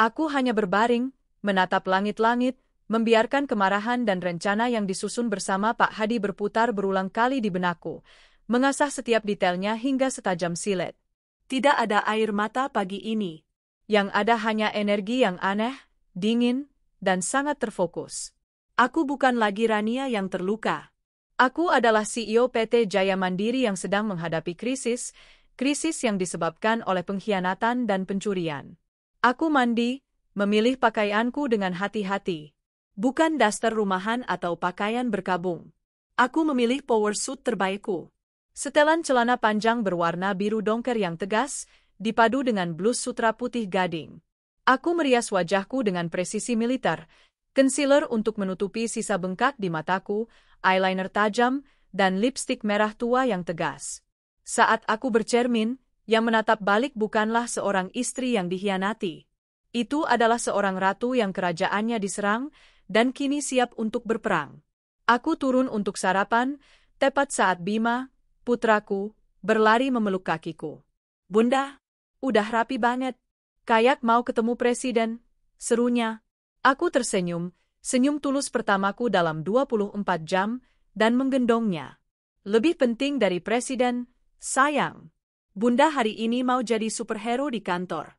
Aku hanya berbaring, menatap langit-langit, membiarkan kemarahan dan rencana yang disusun bersama Pak Hadi berputar berulang kali di benakku, mengasah setiap detailnya hingga setajam silet. Tidak ada air mata pagi ini. Yang ada hanya energi yang aneh, dingin, dan sangat terfokus. Aku bukan lagi Rania yang terluka. Aku adalah CEO PT Jaya Mandiri yang sedang menghadapi krisis, krisis yang disebabkan oleh pengkhianatan dan pencurian. Aku mandi, memilih pakaianku dengan hati-hati. Bukan daster rumahan atau pakaian berkabung. Aku memilih power suit terbaikku. Setelan celana panjang berwarna biru dongker yang tegas, dipadu dengan blus sutra putih gading. Aku merias wajahku dengan presisi militer, concealer untuk menutupi sisa bengkak di mataku, eyeliner tajam, dan lipstik merah tua yang tegas. Saat aku bercermin, yang menatap balik bukanlah seorang istri yang dikhianati. Itu adalah seorang ratu yang kerajaannya diserang, dan kini siap untuk berperang. Aku turun untuk sarapan, tepat saat Bima, putraku, berlari memeluk kakiku. Bunda, udah rapi banget. Kayak mau ketemu presiden, serunya. Aku tersenyum, senyum tulus pertamaku dalam 24 jam, dan menggendongnya. Lebih penting dari presiden, sayang. Bunda hari ini mau jadi superhero di kantor.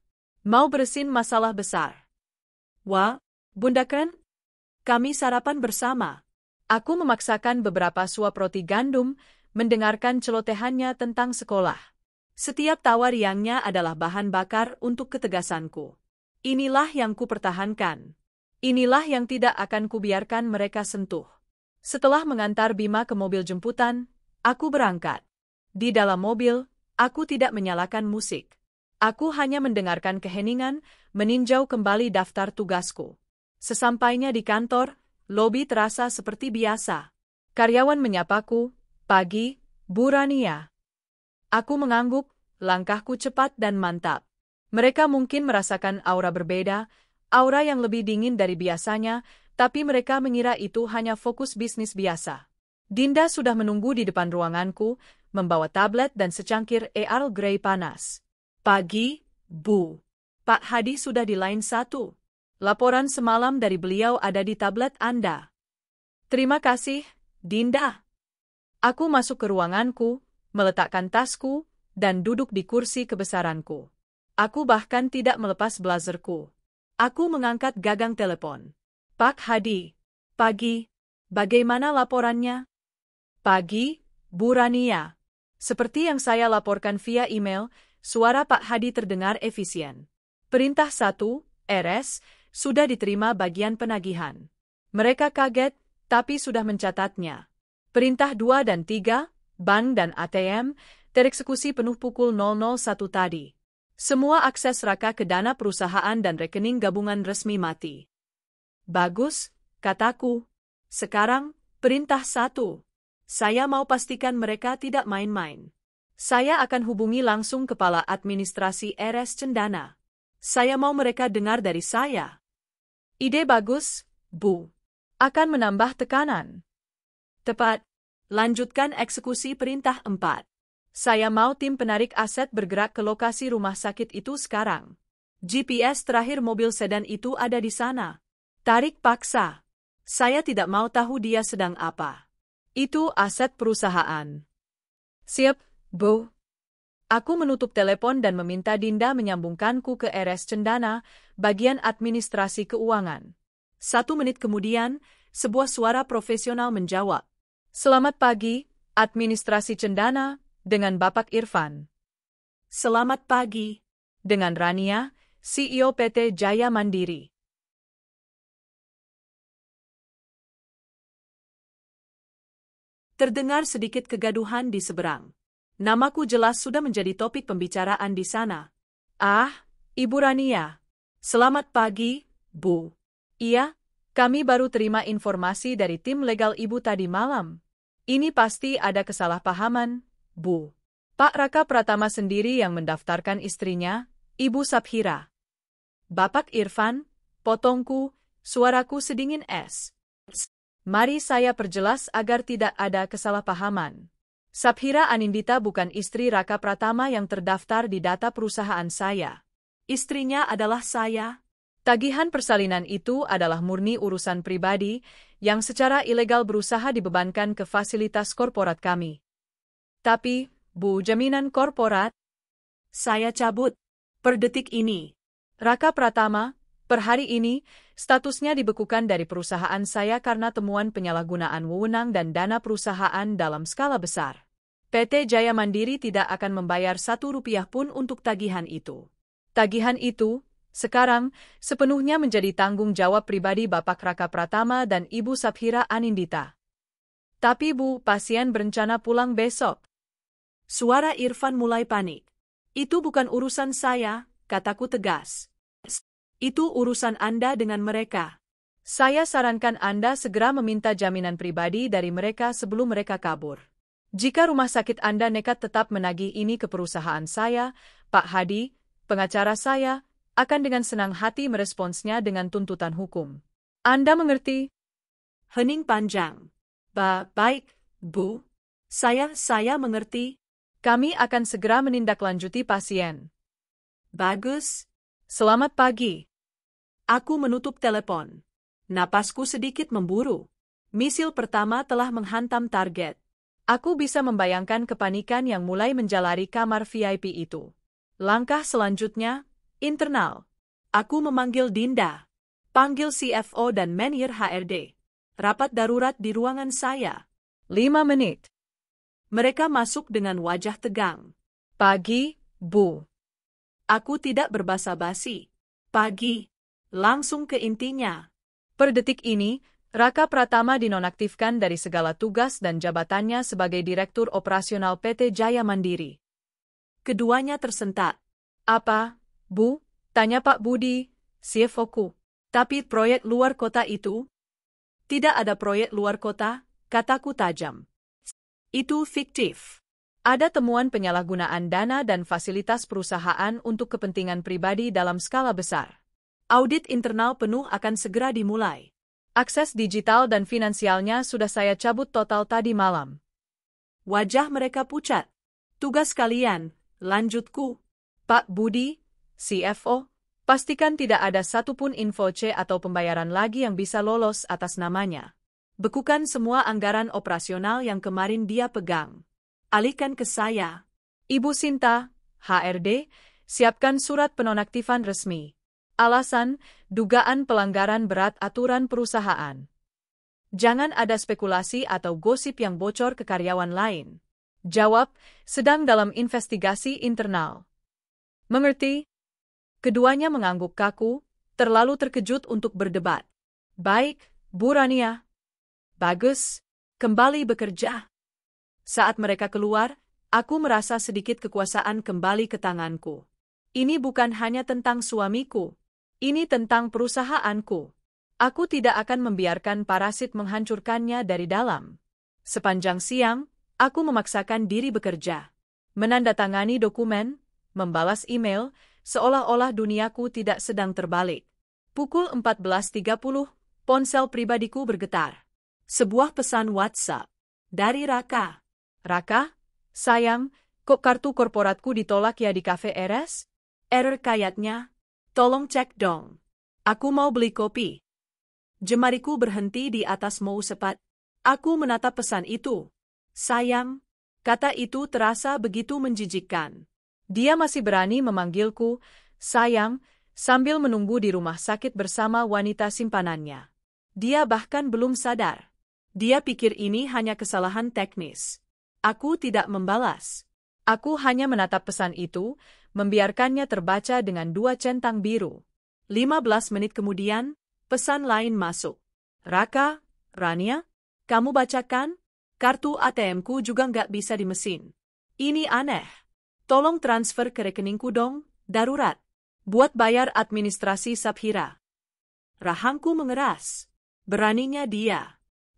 Mau beresin masalah besar. Wah, Bunda keren? Kami sarapan bersama. Aku memaksakan beberapa suap roti gandum, mendengarkan celotehannya tentang sekolah. Setiap tawa riangnya adalah bahan bakar untuk ketegasanku. Inilah yang kupertahankan. Inilah yang tidak akan kubiarkan mereka sentuh. Setelah mengantar Bima ke mobil jemputan, aku berangkat. Di dalam mobil, aku tidak menyalakan musik. Aku hanya mendengarkan keheningan, meninjau kembali daftar tugasku. Sesampainya di kantor, lobi terasa seperti biasa. Karyawan menyapaku, "Pagi, Bu Rania." Aku mengangguk, langkahku cepat dan mantap. Mereka mungkin merasakan aura berbeda, aura yang lebih dingin dari biasanya, tapi mereka mengira itu hanya fokus bisnis biasa. Dinda sudah menunggu di depan ruanganku, membawa tablet dan secangkir Earl Grey panas. "Pagi, Bu. Pak Hadi sudah di line 1. Laporan semalam dari beliau ada di tablet Anda." "Terima kasih, Dinda." Aku masuk ke ruanganku, meletakkan tasku, dan duduk di kursi kebesaranku. Aku bahkan tidak melepas blazerku. Aku mengangkat gagang telepon. "Pak Hadi." "Pagi. Bagaimana laporannya?" "Pagi, Bu Rania." Seperti yang saya laporkan via email, suara Pak Hadi terdengar efisien. "Perintah 1, RS, sudah diterima bagian penagihan." Mereka kaget, tapi sudah mencatatnya. "Perintah 2 dan 3, bank dan ATM, tereksekusi penuh pukul 001 tadi. Semua akses Raka ke dana perusahaan dan rekening gabungan resmi mati." "Bagus," kataku. "Sekarang, perintah 1. Saya mau pastikan mereka tidak main-main. Saya akan hubungi langsung Kepala Administrasi RS Cendana. Saya mau mereka dengar dari saya." "Ide bagus, Bu. Akan menambah tekanan." "Tepat. Lanjutkan eksekusi perintah 4. Saya mau tim penarik aset bergerak ke lokasi rumah sakit itu sekarang. GPS terakhir mobil sedan itu ada di sana. Tarik paksa. Saya tidak mau tahu dia sedang apa. Itu aset perusahaan." "Siap, Bu." Aku menutup telepon dan meminta Dinda menyambungkanku ke RS Cendana, bagian administrasi keuangan. 1 menit kemudian, sebuah suara profesional menjawab. "Selamat pagi, administrasi Cendana, dengan Bapak Irfan." "Selamat pagi." Dengan Rania, CEO PT Jaya Mandiri. Terdengar sedikit kegaduhan di seberang. Namaku jelas sudah menjadi topik pembicaraan di sana. "Ah, Ibu Rania. Selamat pagi, Bu." "Iya, kami baru terima informasi dari tim legal Ibu tadi malam. Ini pasti ada kesalahpahaman, Bu. Pak Raka Pratama sendiri yang mendaftarkan istrinya, Ibu Sabhira." "Bapak Irfan," potongku, suaraku sedingin es. "Mari saya perjelas agar tidak ada kesalahpahaman. Sabhira Anindita bukan istri Raka Pratama yang terdaftar di data perusahaan saya. Istrinya adalah saya. Tagihan persalinan itu adalah murni urusan pribadi yang secara ilegal berusaha dibebankan ke fasilitas korporat kami. Tapi, Bu, jaminan korporat, saya cabut. Per detik ini. Raka Pratama, per hari ini, statusnya dibekukan dari perusahaan saya karena temuan penyalahgunaan wewenang dan dana perusahaan dalam skala besar. PT Jaya Mandiri tidak akan membayar Rp1 pun untuk tagihan itu. Tagihan itu, sekarang, sepenuhnya menjadi tanggung jawab pribadi Bapak Raka Pratama dan Ibu Sabhira Anindita. Tapi Bu, pasien berencana pulang besok. Suara Irfan mulai panik. Itu bukan urusan saya, kataku tegas. Itu urusan Anda dengan mereka. Saya sarankan Anda segera meminta jaminan pribadi dari mereka sebelum mereka kabur. Jika rumah sakit Anda nekat tetap menagih ini ke perusahaan saya, Pak Hadi, pengacara saya, akan dengan senang hati meresponsnya dengan tuntutan hukum. Anda mengerti? Hening panjang. Baik, Bu. Saya mengerti. Kami akan segera menindaklanjuti pasien. Bagus. Selamat pagi. Aku menutup telepon. Napasku sedikit memburu. Misil pertama telah menghantam target. Aku bisa membayangkan kepanikan yang mulai menjalari kamar VIP itu. Langkah selanjutnya, internal. Aku memanggil Dinda. Panggil CFO dan Manajer HRD. Rapat darurat di ruangan saya. 5 menit. Mereka masuk dengan wajah tegang. Pagi, Bu. Aku tidak berbasa-basi. Pagi. Langsung ke intinya. Per detik ini, Raka Pratama dinonaktifkan dari segala tugas dan jabatannya sebagai Direktur Operasional PT Jaya Mandiri. Keduanya tersentak. Apa, Bu? Tanya Pak Budi, CFO-ku. Tapi proyek luar kota itu? Tidak ada proyek luar kota, kataku tajam. Itu fiktif. Ada temuan penyalahgunaan dana dan fasilitas perusahaan untuk kepentingan pribadi dalam skala besar. Audit internal penuh akan segera dimulai. Akses digital dan finansialnya sudah saya cabut total tadi malam. Wajah mereka pucat. Tugas kalian, lanjutku. Pak Budi, CFO, pastikan tidak ada satupun info C atau pembayaran lagi yang bisa lolos atas namanya. Bekukan semua anggaran operasional yang kemarin dia pegang. Alihkan ke saya. Ibu Sinta, HRD, siapkan surat penonaktifan resmi. Alasan, dugaan pelanggaran berat aturan perusahaan. Jangan ada spekulasi atau gosip yang bocor ke karyawan lain. Jawab, sedang dalam investigasi internal. Mengerti? Keduanya mengangguk kaku, terlalu terkejut untuk berdebat. Baik, Bu Rania. Bagus, kembali bekerja. Saat mereka keluar, aku merasa sedikit kekuasaan kembali ke tanganku. Ini bukan hanya tentang suamiku. Ini tentang perusahaanku. Aku tidak akan membiarkan parasit menghancurkannya dari dalam. Sepanjang siang, aku memaksakan diri bekerja. Menandatangani dokumen, membalas email, seolah-olah duniaku tidak sedang terbalik. Pukul 14.30, ponsel pribadiku bergetar. Sebuah pesan WhatsApp. Dari Raka. Raka, sayang, kok kartu korporatku ditolak ya di Cafe RS? Error kayaknya. Tolong cek dong. Aku mau beli kopi. Jemariku berhenti di atas mousepad. Aku menatap pesan itu. Sayang, kata itu terasa begitu menjijikkan. Dia masih berani memanggilku, sayang, sambil menunggu di rumah sakit bersama wanita simpanannya. Dia bahkan belum sadar. Dia pikir ini hanya kesalahan teknis. Aku tidak membalas. Aku hanya menatap pesan itu, membiarkannya terbaca dengan 2 centang biru. 15 menit kemudian, pesan lain masuk. Raka, Rania, kamu bacakan? Kartu ATM-ku juga nggak bisa di mesin. Ini aneh. Tolong transfer ke rekeningku dong, darurat. Buat bayar administrasi Sabhira. Rahangku mengeras. Beraninya dia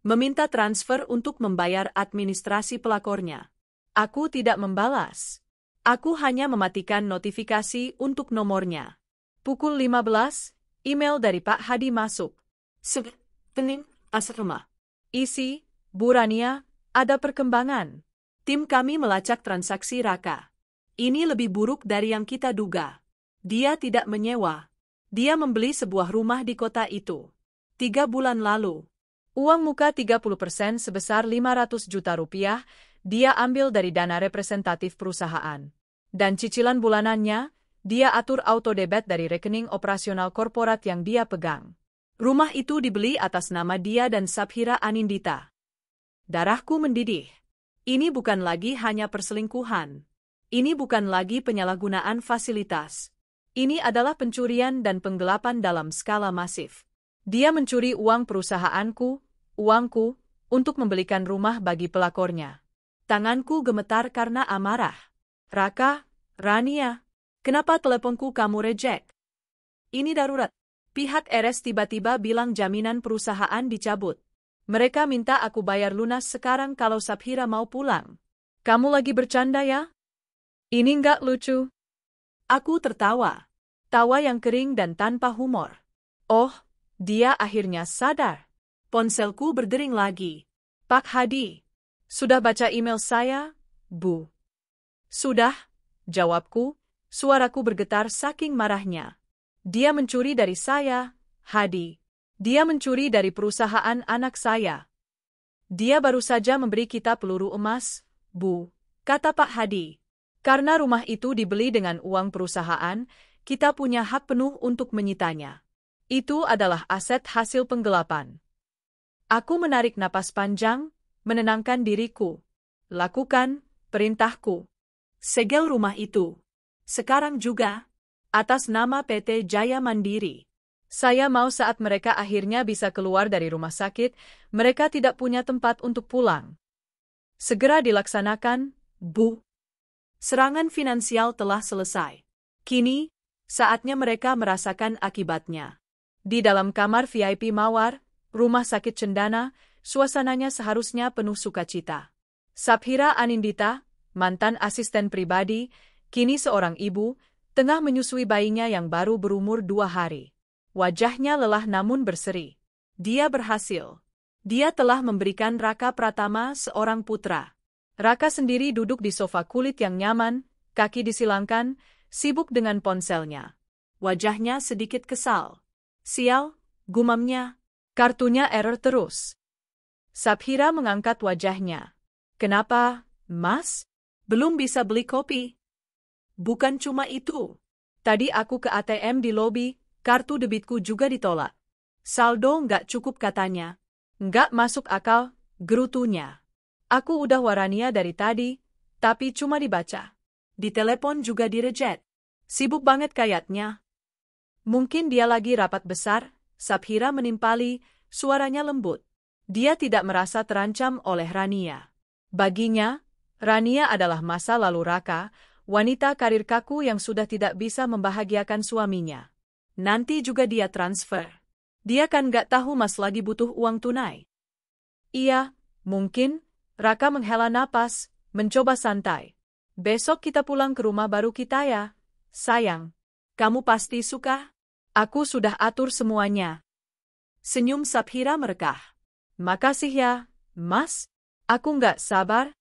meminta transfer untuk membayar administrasi pelakornya. Aku tidak membalas. Aku hanya mematikan notifikasi untuk nomornya. Pukul 15, email dari Pak Hadi masuk. Pening, asrama. Isi, Bu Rania, ada perkembangan. Tim kami melacak transaksi Raka. Ini lebih buruk dari yang kita duga. Dia tidak menyewa. Dia membeli sebuah rumah di kota itu. 3 bulan lalu. Uang muka 30% sebesar 500 juta rupiah, dia ambil dari dana representatif perusahaan. Dan cicilan bulanannya, dia atur auto-debit dari rekening operasional korporat yang dia pegang. Rumah itu dibeli atas nama dia dan Sabhira Anindita. Darahku mendidih. Ini bukan lagi hanya perselingkuhan. Ini bukan lagi penyalahgunaan fasilitas. Ini adalah pencurian dan penggelapan dalam skala masif. Dia mencuri uang perusahaanku, uangku, untuk membelikan rumah bagi pelakornya. Tanganku gemetar karena amarah. Raka, Rania, kenapa teleponku kamu reject? Ini darurat. Pihak RS tiba-tiba bilang jaminan perusahaan dicabut. Mereka minta aku bayar lunas sekarang kalau Saphira mau pulang. Kamu lagi bercanda ya? Ini nggak lucu. Aku tertawa. Tawa yang kering dan tanpa humor. Oh, dia akhirnya sadar. Ponselku berdering lagi. Pak Hadi, sudah baca email saya, Bu? Sudah, jawabku, suaraku bergetar saking marahnya. Dia mencuri dari saya, Hadi. Dia mencuri dari perusahaan anak saya. Dia baru saja memberi kita peluru emas, Bu, kata Pak Hadi. Karena rumah itu dibeli dengan uang perusahaan, kita punya hak penuh untuk menyitanya. Itu adalah aset hasil penggelapan. Aku menarik napas panjang, menenangkan diriku. Lakukan perintahku. Segel rumah itu. Sekarang juga. Atas nama PT Jaya Mandiri. Saya mau saat mereka akhirnya bisa keluar dari rumah sakit, mereka tidak punya tempat untuk pulang. Segera dilaksanakan, Bu. Serangan finansial telah selesai. Kini, saatnya mereka merasakan akibatnya. Di dalam kamar VIP Mawar, rumah sakit Cendana, suasananya seharusnya penuh sukacita. Saphira Anindita, mantan asisten pribadi, kini seorang ibu, tengah menyusui bayinya yang baru berumur 2 hari. Wajahnya lelah namun berseri. Dia berhasil. Dia telah memberikan Raka Pratama seorang putra. Raka sendiri duduk di sofa kulit yang nyaman, kaki disilangkan, sibuk dengan ponselnya. Wajahnya sedikit kesal. Sial, gumamnya. Kartunya error terus. Saphira mengangkat wajahnya. Kenapa, Mas? Belum bisa beli kopi? Bukan cuma itu. Tadi aku ke ATM di lobi, kartu debitku juga ditolak. Saldo nggak cukup katanya. Nggak masuk akal, gerutunya. Aku udah warania dari tadi, tapi cuma dibaca. Di telepon juga di-reject. Sibuk banget kayaknya. Mungkin dia lagi rapat besar, Saphira menimpali, suaranya lembut. Dia tidak merasa terancam oleh Rania. Baginya, Rania adalah masa lalu Raka, wanita karir kaku yang sudah tidak bisa membahagiakan suaminya. Nanti juga dia transfer. Dia kan gak tahu Mas lagi butuh uang tunai. Iya, mungkin. Raka menghela napas, mencoba santai. Besok kita pulang ke rumah baru kita ya, sayang. Kamu pasti suka. Aku sudah atur semuanya. Senyum Saphira merekah. Makasih ya, Mas. Aku nggak sabar.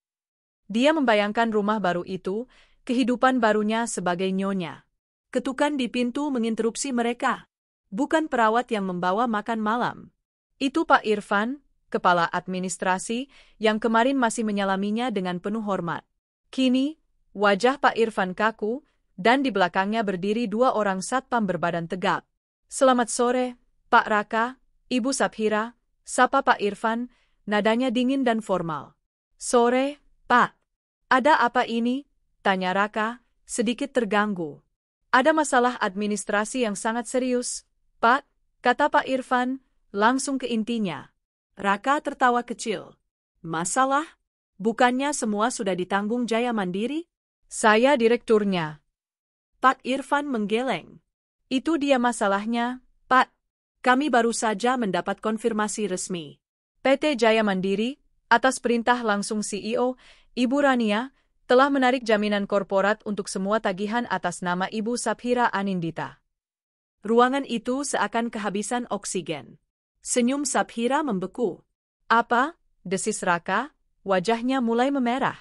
Dia membayangkan rumah baru itu, kehidupan barunya sebagai nyonya. Ketukan di pintu menginterupsi mereka. Bukan perawat yang membawa makan malam. Itu Pak Irfan, kepala administrasi, yang kemarin masih menyalaminya dengan penuh hormat. Kini, wajah Pak Irfan kaku, dan di belakangnya berdiri 2 orang satpam berbadan tegap. Selamat sore, Pak Raka, Ibu Saphira, sapa Pak Irfan, nadanya dingin dan formal. Sore, Pak. Ada apa ini? Tanya Raka, sedikit terganggu. Ada masalah administrasi yang sangat serius, Pak, kata Pak Irfan, langsung ke intinya. Raka tertawa kecil. Masalah? Bukannya semua sudah ditanggung Jaya Mandiri? Saya direkturnya. Pak Irfan menggeleng. Itu dia masalahnya, Pak. Kami baru saja mendapat konfirmasi resmi. PT Jaya Mandiri, atas perintah langsung CEO, Ibu Rania, telah menarik jaminan korporat untuk semua tagihan atas nama Ibu Saphira Anindita. Ruangan itu seakan kehabisan oksigen. Senyum Saphira membeku. Apa? Desis Raka, wajahnya mulai memerah.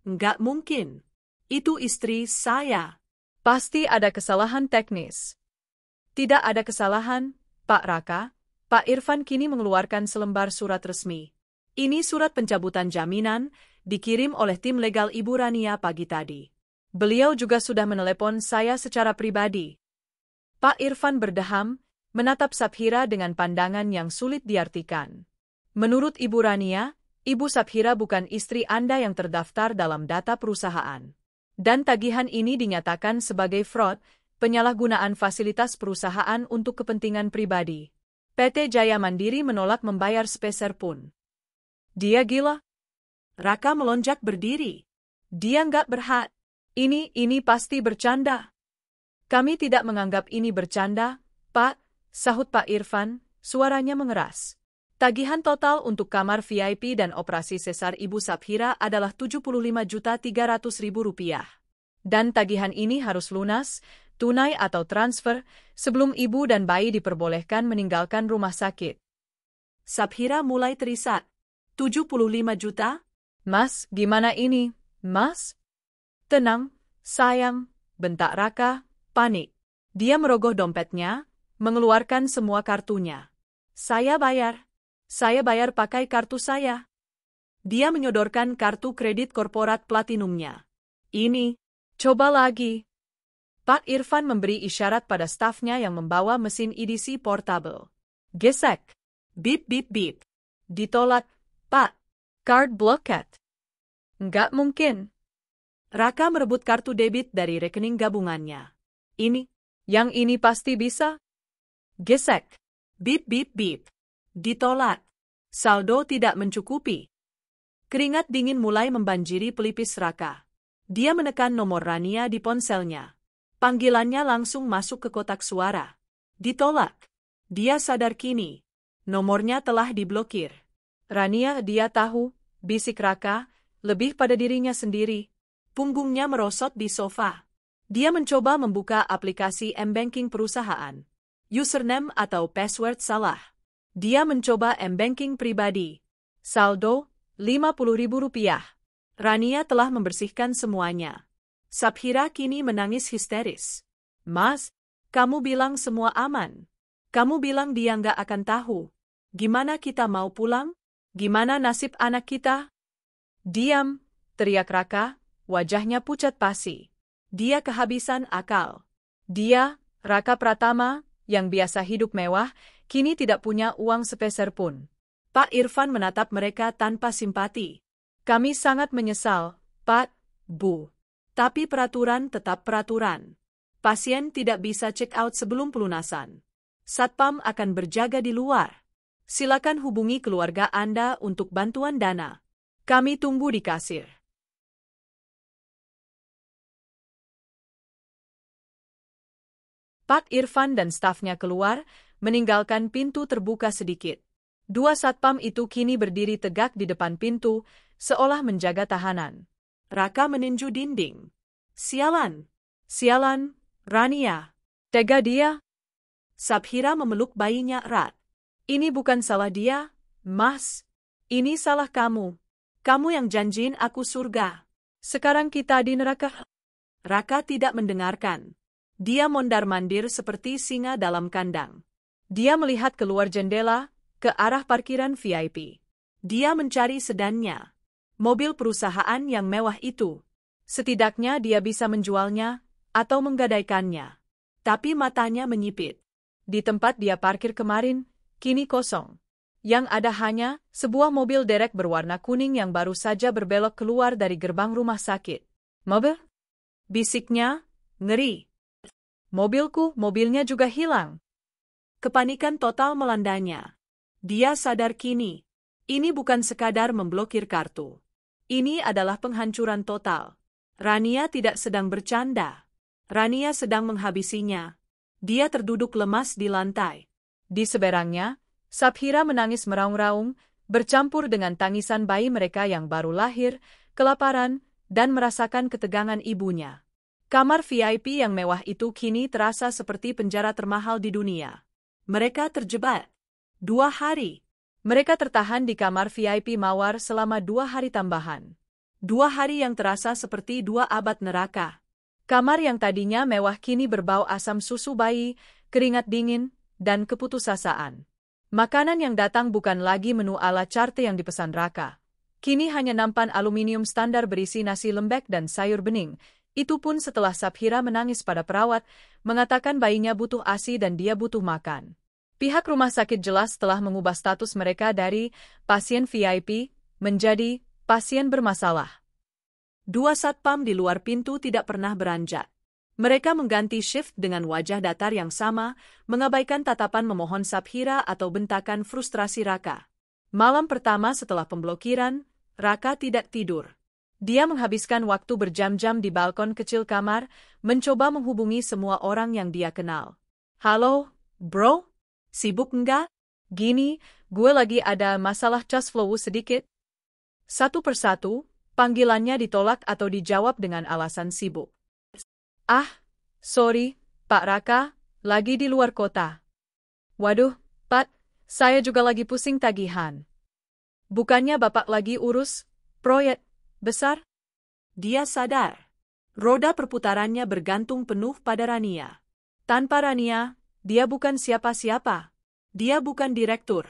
Enggak mungkin. Itu istri saya. Pasti ada kesalahan teknis. Tidak ada kesalahan, Pak Raka. Pak Irfan kini mengeluarkan selembar surat resmi. Ini surat pencabutan jaminan, dikirim oleh tim legal Ibu Rania pagi tadi. Beliau juga sudah menelepon saya secara pribadi. Pak Irfan berdeham, menatap Saphira dengan pandangan yang sulit diartikan. Menurut Ibu Rania, Ibu Saphira bukan istri Anda yang terdaftar dalam data perusahaan. Dan tagihan ini dinyatakan sebagai fraud, penyalahgunaan fasilitas perusahaan untuk kepentingan pribadi. PT Jaya Mandiri menolak membayar sepeser pun. Dia gila? Raka melonjak berdiri. Dia nggak berhak. Ini pasti bercanda. Kami tidak menganggap ini bercanda, Pak, sahut Pak Irfan, suaranya mengeras. Tagihan total untuk kamar VIP dan operasi sesar Ibu Saphira adalah Rp75.300.000. Dan tagihan ini harus lunas, tunai atau transfer, sebelum ibu dan bayi diperbolehkan meninggalkan rumah sakit. Saphira mulai terisak. 75 juta? Mas, gimana ini, Mas? Tenang, sayang, bentak Raka, panik. Dia merogoh dompetnya, mengeluarkan semua kartunya. Saya bayar pakai kartu saya. Dia menyodorkan kartu kredit korporat platinumnya. Ini, coba lagi. Pak Irfan memberi isyarat pada stafnya yang membawa mesin EDC portable. Gesek. Bip bip bip. Ditolak, Pak. Card blocked. Nggak mungkin. Raka merebut kartu debit dari rekening gabungannya. Yang ini pasti bisa. Gesek. Bip bip bip. Ditolak. Saldo tidak mencukupi. Keringat dingin mulai membanjiri pelipis Raka. Dia menekan nomor Rania di ponselnya. Panggilannya langsung masuk ke kotak suara. Ditolak. Dia sadar kini. Nomornya telah diblokir. Rania, dia tahu, bisik Raka, lebih pada dirinya sendiri. Punggungnya merosot di sofa. Dia mencoba membuka aplikasi M-Banking perusahaan. Username atau password salah. Dia mencoba M-Banking pribadi. Saldo, Rp50.000. Rania telah membersihkan semuanya. Saphira kini menangis histeris. Mas, kamu bilang semua aman. Kamu bilang dia nggak akan tahu. Gimana kita mau pulang? Gimana nasib anak kita? Diam, teriak Raka. Wajahnya pucat pasi. Dia kehabisan akal. Dia, Raka Pratama, yang biasa hidup mewah, kini tidak punya uang sepeser pun. Pak Irfan menatap mereka tanpa simpati. Kami sangat menyesal, Pak, Bu. Tapi peraturan tetap peraturan. Pasien tidak bisa check out sebelum pelunasan. Satpam akan berjaga di luar. Silakan hubungi keluarga Anda untuk bantuan dana. Kami tunggu di kasir. Pak Irfan dan stafnya keluar, meninggalkan pintu terbuka sedikit. Dua satpam itu kini berdiri tegak di depan pintu, seolah menjaga tahanan. Raka meninju dinding. Sialan! Sialan, Rania! Tega dia! Saphira memeluk bayinya erat. Ini bukan salah dia, Mas. Ini salah kamu. Kamu yang janjiin aku surga. Sekarang kita di neraka. Raka tidak mendengarkan. Dia mondar-mandir seperti singa dalam kandang. Dia melihat keluar jendela, ke arah parkiran VIP. Dia mencari sedannya. Mobil perusahaan yang mewah itu. Setidaknya dia bisa menjualnya, atau menggadaikannya. Tapi matanya menyipit. Di tempat dia parkir kemarin, kini kosong. Yang ada hanya sebuah mobil derek berwarna kuning yang baru saja berbelok keluar dari gerbang rumah sakit. Mobil? Bisiknya, ngeri. Mobilku, mobilnya juga hilang. Kepanikan total melandanya. Dia sadar kini. Ini bukan sekadar memblokir kartu. Ini adalah penghancuran total. Rania tidak sedang bercanda. Rania sedang menghabisinya. Dia terduduk lemas di lantai. Di seberangnya, Saphira menangis meraung-raung, bercampur dengan tangisan bayi mereka yang baru lahir, kelaparan, dan merasakan ketegangan ibunya. Kamar VIP yang mewah itu kini terasa seperti penjara termahal di dunia. Mereka terjebak. 2 hari. Mereka tertahan di kamar VIP mawar selama 2 hari tambahan. 2 hari yang terasa seperti 2 abad neraka. Kamar yang tadinya mewah kini berbau asam susu bayi, keringat dingin, dan keputusasaan. Makanan yang datang bukan lagi menu ala carte yang dipesan Raka. Kini hanya nampan aluminium standar berisi nasi lembek dan sayur bening. Itu pun setelah Saphira menangis pada perawat, mengatakan bayinya butuh ASI dan dia butuh makan. Pihak rumah sakit jelas telah mengubah status mereka dari pasien VIP menjadi pasien bermasalah. Dua satpam di luar pintu tidak pernah beranjak. Mereka mengganti shift dengan wajah datar yang sama, mengabaikan tatapan memohon Saphira atau bentakan frustrasi Raka. Malam pertama setelah pemblokiran, Raka tidak tidur. Dia menghabiskan waktu berjam-jam di balkon kecil kamar, mencoba menghubungi semua orang yang dia kenal. Halo, bro? Sibuk enggak? Gini, gue lagi ada masalah cash flow sedikit. Satu persatu, panggilannya ditolak atau dijawab dengan alasan sibuk. Ah, sorry, Pak Raka, lagi di luar kota. Waduh, Pak, saya juga lagi pusing tagihan. Bukannya Bapak lagi urus proyek besar? Dia sadar. Roda perputarannya bergantung penuh pada Rania. Tanpa Rania, dia bukan siapa-siapa. Dia bukan direktur.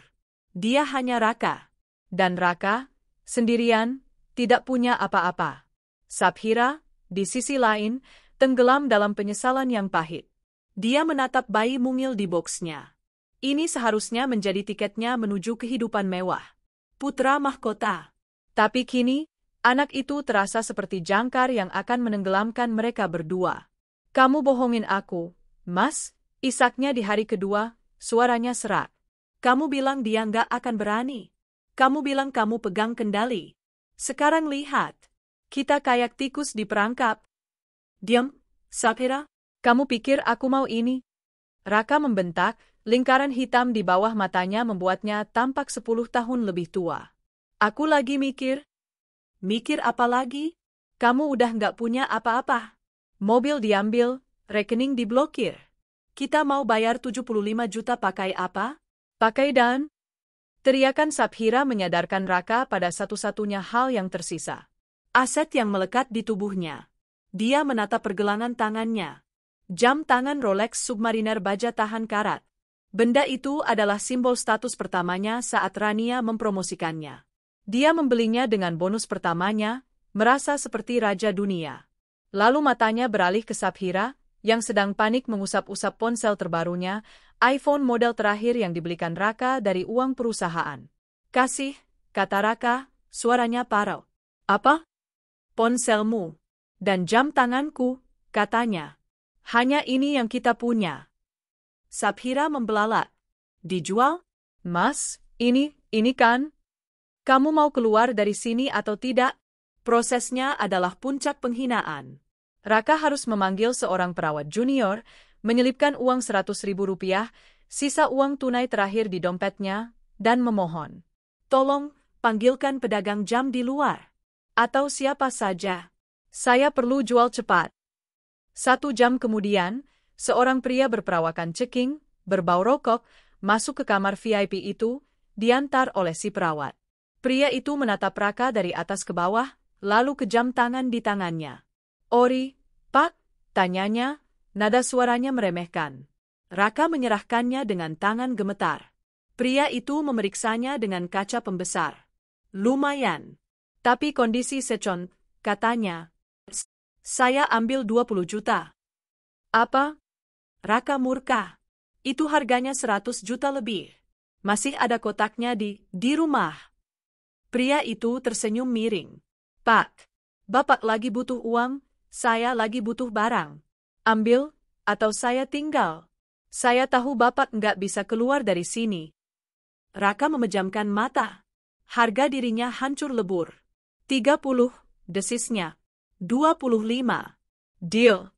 Dia hanya Raka. Dan Raka, sendirian, tidak punya apa-apa. Saphira, di sisi lain, tenggelam dalam penyesalan yang pahit. Dia menatap bayi mungil di boksnya. Ini seharusnya menjadi tiketnya menuju kehidupan mewah. Putra mahkota. Tapi kini, anak itu terasa seperti jangkar yang akan menenggelamkan mereka berdua. Kamu bohongin aku, Mas, isaknya di hari kedua, suaranya serak. Kamu bilang dia nggak akan berani. Kamu bilang kamu pegang kendali. Sekarang lihat. Kita kayak tikus di perangkap. Diam, Saphira. Kamu pikir aku mau ini? Raka membentak, lingkaran hitam di bawah matanya membuatnya tampak 10 tahun lebih tua. Aku lagi mikir. Mikir apa lagi? Kamu udah nggak punya apa-apa. Mobil diambil, rekening diblokir. Kita mau bayar 75 juta pakai apa? Pakai dan? Teriakan Saphira menyadarkan Raka pada satu-satunya hal yang tersisa. Aset yang melekat di tubuhnya. Dia menatap pergelangan tangannya. Jam tangan Rolex Submariner baja tahan karat. Benda itu adalah simbol status pertamanya saat Rania mempromosikannya. Dia membelinya dengan bonus pertamanya, merasa seperti raja dunia. Lalu matanya beralih ke Saphira, yang sedang panik mengusap-usap ponsel terbarunya, iPhone model terakhir yang dibelikan Raka dari uang perusahaan. Kasih, kata Raka, suaranya parau. Apa? Ponselmu. Dan jam tanganku, katanya. Hanya ini yang kita punya. Saphira membelalak. Dijual? Mas, ini kan? Kamu mau keluar dari sini atau tidak? Prosesnya adalah puncak penghinaan. Raka harus memanggil seorang perawat junior, menyelipkan uang 100.000 rupiah, sisa uang tunai terakhir di dompetnya, dan memohon. Tolong, panggilkan pedagang jam di luar. Atau siapa saja. Saya perlu jual cepat. 1 jam kemudian, seorang pria berperawakan ceking, berbau rokok, masuk ke kamar VIP itu, diantar oleh si perawat. Pria itu menatap Raka dari atas ke bawah, lalu ke jam tangan di tangannya. Ori, Pak, tanyanya, nada suaranya meremehkan. Raka menyerahkannya dengan tangan gemetar. Pria itu memeriksanya dengan kaca pembesar. Lumayan. Tapi kondisi secon, katanya. Saya ambil 20 juta. Apa? Raka murka. Itu harganya 100 juta lebih. Masih ada kotaknya di rumah. Pria itu tersenyum miring. Pak, Bapak lagi butuh uang, saya lagi butuh barang. Ambil, atau saya tinggal. Saya tahu Bapak nggak bisa keluar dari sini. Raka memejamkan mata. Harga dirinya hancur lebur. 30, desisnya. 25. Deal.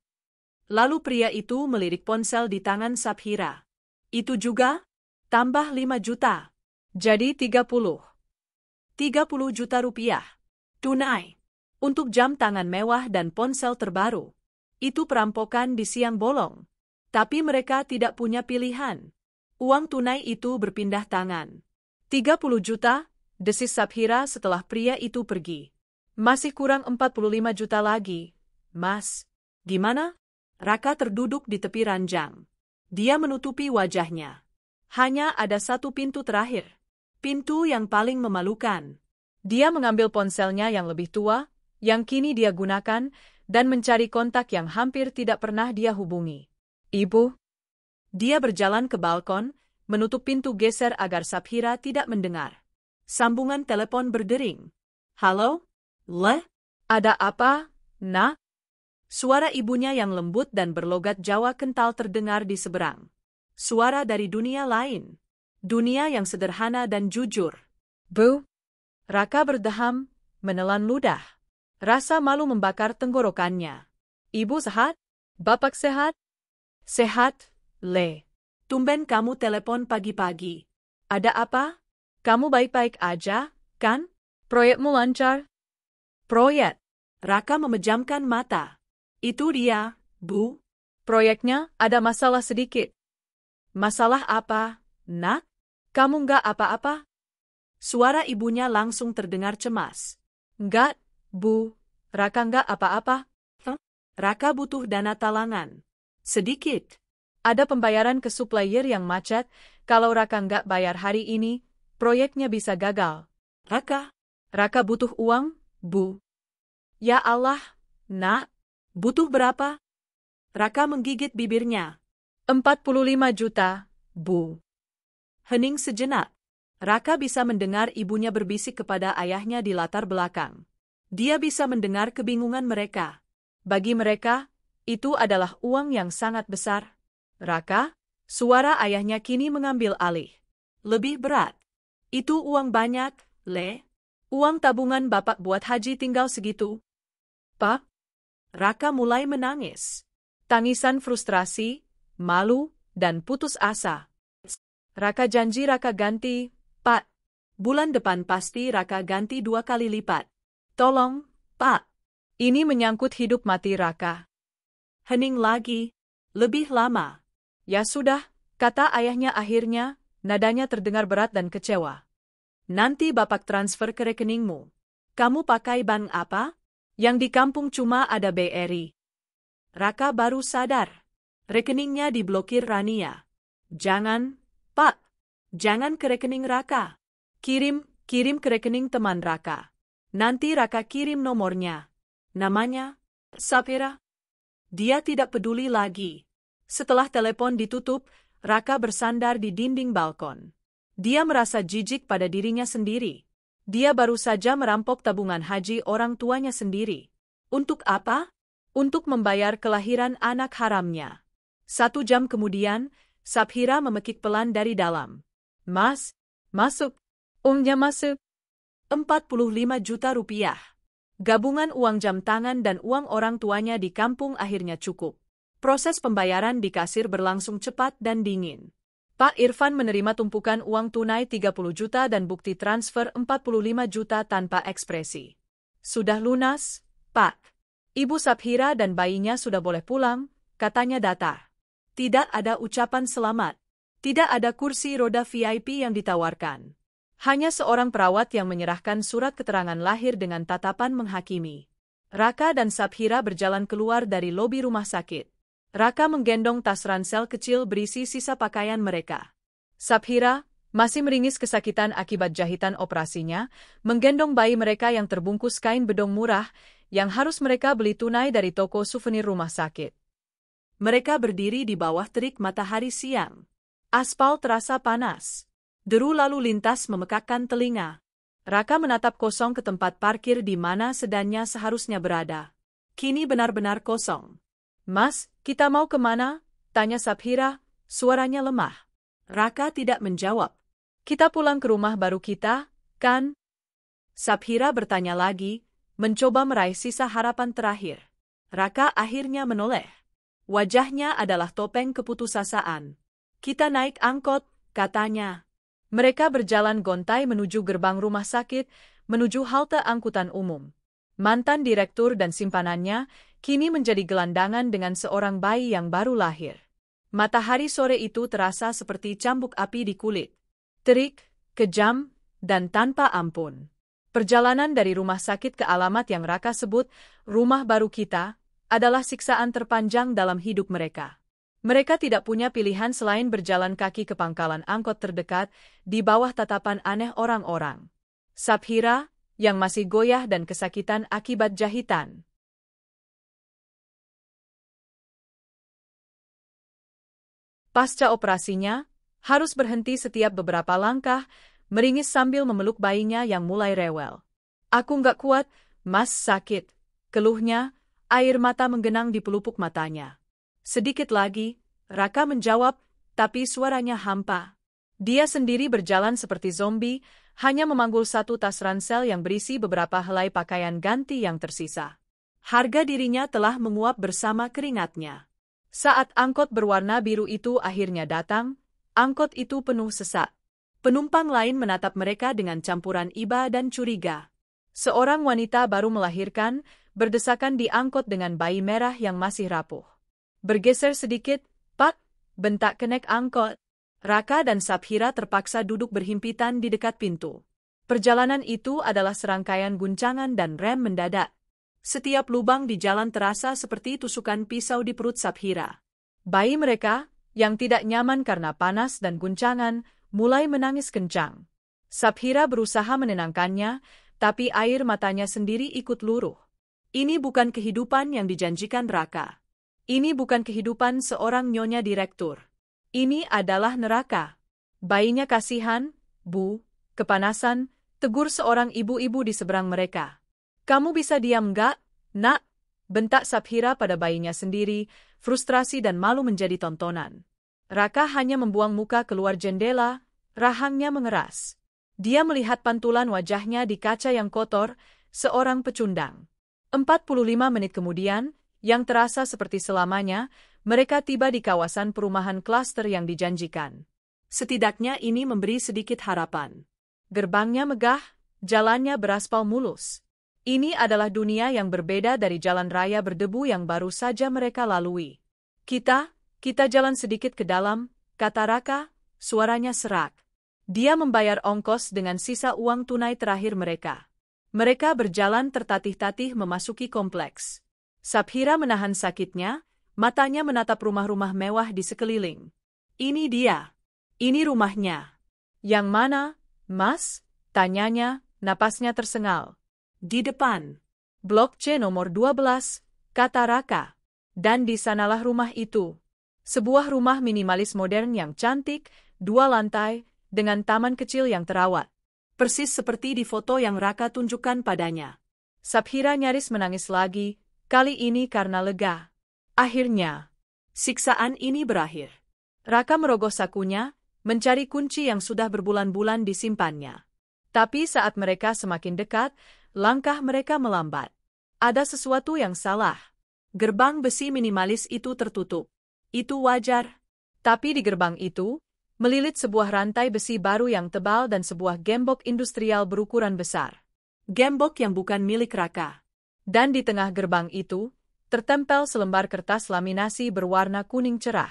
Lalu pria itu melirik ponsel di tangan Saphira. Itu juga? Tambah 5 juta. Jadi 30. 30 juta rupiah. Tunai. Untuk jam tangan mewah dan ponsel terbaru. Itu perampokan di siang bolong. Tapi mereka tidak punya pilihan. Uang tunai itu berpindah tangan. 30 juta, desis Saphira setelah pria itu pergi. Masih kurang 45 juta lagi. Mas, gimana? Raka terduduk di tepi ranjang. Dia menutupi wajahnya. Hanya ada satu pintu terakhir. Pintu yang paling memalukan. Dia mengambil ponselnya yang lebih tua, yang kini dia gunakan, dan mencari kontak yang hampir tidak pernah dia hubungi. Ibu. Dia berjalan ke balkon, menutup pintu geser agar Saphira tidak mendengar. Sambungan telepon berdering. Halo? Le? Ada apa, Nak? Suara ibunya yang lembut dan berlogat Jawa kental terdengar di seberang. Suara dari dunia lain. Dunia yang sederhana dan jujur. Bu? Raka berdeham, menelan ludah. Rasa malu membakar tenggorokannya. Ibu sehat? Bapak sehat? Sehat, Le. Tumben kamu telepon pagi-pagi. Ada apa? Kamu baik-baik aja, kan? Proyekmu lancar? Proyek. Raka memejamkan mata. Itu dia, Bu. Proyeknya ada masalah sedikit. Masalah apa, Nak? Kamu nggak apa-apa? Suara ibunya langsung terdengar cemas. Nggak, Bu. Raka nggak apa-apa. Raka butuh dana talangan. Sedikit. Ada pembayaran ke supplier yang macet. Kalau Raka nggak bayar hari ini, proyeknya bisa gagal. Raka butuh uang, Bu. Ya Allah, Nak. Butuh berapa? Raka menggigit bibirnya. 45 juta, Bu. Hening sejenak. Raka bisa mendengar ibunya berbisik kepada ayahnya di latar belakang. Dia bisa mendengar kebingungan mereka. Bagi mereka, itu adalah uang yang sangat besar. Raka, suara ayahnya kini mengambil alih. Lebih berat. Itu uang banyak, Le. Uang tabungan Bapak buat haji tinggal segitu. Pak? Raka mulai menangis. Tangisan frustrasi, malu, dan putus asa. Raka janji Raka ganti, Pak. Bulan depan pasti Raka ganti 2 kali lipat. Tolong, Pak. Ini menyangkut hidup mati Raka. Hening lagi. Lebih lama. Ya sudah, kata ayahnya akhirnya, nadanya terdengar berat dan kecewa. Nanti Bapak transfer ke rekeningmu. Kamu pakai bank apa? Yang di kampung cuma ada BRI. Raka baru sadar. Rekeningnya diblokir Rania. Jangan, Pak. Jangan ke rekening Raka. Kirim ke rekening teman Raka. Nanti Raka kirim nomornya. Namanya? Sapira. Dia tidak peduli lagi. Setelah telepon ditutup, Raka bersandar di dinding balkon. Dia merasa jijik pada dirinya sendiri. Dia baru saja merampok tabungan haji orang tuanya sendiri. Untuk apa? Untuk membayar kelahiran anak haramnya. 1 jam kemudian, Sapira memekik pelan dari dalam. Mas, masuk. Uangnya masuk. 45 juta rupiah. Gabungan uang jam tangan dan uang orang tuanya di kampung akhirnya cukup. Proses pembayaran di kasir berlangsung cepat dan dingin. Pak Irfan menerima tumpukan uang tunai 30 juta dan bukti transfer 45 juta tanpa ekspresi. Sudah lunas, Pak. Ibu Sapira dan bayinya sudah boleh pulang, katanya datar. Tidak ada ucapan selamat. Tidak ada kursi roda VIP yang ditawarkan. Hanya seorang perawat yang menyerahkan surat keterangan lahir dengan tatapan menghakimi. Raka dan Sapira berjalan keluar dari lobi rumah sakit. Raka menggendong tas ransel kecil berisi sisa pakaian mereka. Sapira, masih meringis kesakitan akibat jahitan operasinya, menggendong bayi mereka yang terbungkus kain bedong murah, yang harus mereka beli tunai dari toko souvenir rumah sakit. Mereka berdiri di bawah terik matahari siang. Aspal terasa panas. Deru lalu lintas memekakkan telinga. Raka menatap kosong ke tempat parkir di mana sedannya seharusnya berada. Kini benar-benar kosong. Mas, kita mau kemana? Tanya Sapira, suaranya lemah. Raka tidak menjawab. Kita pulang ke rumah baru kita, kan? Sapira bertanya lagi, mencoba meraih sisa harapan terakhir. Raka akhirnya menoleh. Wajahnya adalah topeng keputusasaan. Kita naik angkot, katanya. Mereka berjalan gontai menuju gerbang rumah sakit, menuju halte angkutan umum. Mantan direktur dan simpanannya kini menjadi gelandangan dengan seorang bayi yang baru lahir. Matahari sore itu terasa seperti cambuk api di kulit. Terik, kejam, dan tanpa ampun. Perjalanan dari rumah sakit ke alamat yang Raka sebut, rumah baru kita, adalah siksaan terpanjang dalam hidup mereka. Mereka tidak punya pilihan selain berjalan kaki ke pangkalan angkot terdekat di bawah tatapan aneh orang-orang. Sapira, yang masih goyah dan kesakitan akibat jahitan. Pasca operasinya, harus berhenti setiap beberapa langkah, meringis sambil memeluk bayinya yang mulai rewel. Aku nggak kuat, Mas, sakit, keluhnya, air mata menggenang di pelupuk matanya. Sedikit lagi, Raka menjawab, tapi suaranya hampa. Dia sendiri berjalan seperti zombie, hanya memanggul satu tas ransel yang berisi beberapa helai pakaian ganti yang tersisa. Harga dirinya telah menguap bersama keringatnya. Saat angkot berwarna biru itu akhirnya datang, angkot itu penuh sesak. Penumpang lain menatap mereka dengan campuran iba dan curiga. Seorang wanita baru melahirkan, berdesakan di angkot dengan bayi merah yang masih rapuh. Bergeser sedikit, Pak, bentak kenek angkot. Raka dan Sabhira terpaksa duduk berhimpitan di dekat pintu. Perjalanan itu adalah serangkaian guncangan dan rem mendadak. Setiap lubang di jalan terasa seperti tusukan pisau di perut Sabhira. Bayi mereka, yang tidak nyaman karena panas dan guncangan, mulai menangis kencang. Sabhira berusaha menenangkannya, tapi air matanya sendiri ikut luruh. Ini bukan kehidupan yang dijanjikan Raka. Ini bukan kehidupan seorang nyonya direktur. Ini adalah neraka. Bayinya kasihan, Bu, kepanasan, tegur seorang ibu-ibu di seberang mereka. Kamu bisa diam nggak, Nak? Bentak Sabhira pada bayinya sendiri, frustrasi dan malu menjadi tontonan. Raka hanya membuang muka keluar jendela, rahangnya mengeras. Dia melihat pantulan wajahnya di kaca yang kotor, seorang pecundang. 45 menit kemudian, yang terasa seperti selamanya, mereka tiba di kawasan perumahan klaster yang dijanjikan. Setidaknya ini memberi sedikit harapan. Gerbangnya megah, jalannya beraspal mulus. Ini adalah dunia yang berbeda dari jalan raya berdebu yang baru saja mereka lalui. Kita jalan sedikit ke dalam, kata Raka, suaranya serak. Dia membayar ongkos dengan sisa uang tunai terakhir mereka. Mereka berjalan tertatih-tatih memasuki kompleks. Sabhira menahan sakitnya, matanya menatap rumah-rumah mewah di sekeliling. Ini dia. Ini rumahnya. Yang mana, Mas? Tanyanya, napasnya tersengal. Di depan. Blok C nomor 12, kata Raka. Dan di sanalah rumah itu. Sebuah rumah minimalis modern yang cantik, 2 lantai, dengan taman kecil yang terawat. Persis seperti di foto yang Raka tunjukkan padanya. Sabhira nyaris menangis lagi, kali ini karena lega. Akhirnya, siksaan ini berakhir. Raka merogoh sakunya, mencari kunci yang sudah berbulan-bulan disimpannya. Tapi saat mereka semakin dekat, langkah mereka melambat. Ada sesuatu yang salah. Gerbang besi minimalis itu tertutup. Itu wajar. Tapi di gerbang itu, melilit sebuah rantai besi baru yang tebal dan sebuah gembok industrial berukuran besar. Gembok yang bukan milik Raka. Dan di tengah gerbang itu, tertempel selembar kertas laminasi berwarna kuning cerah.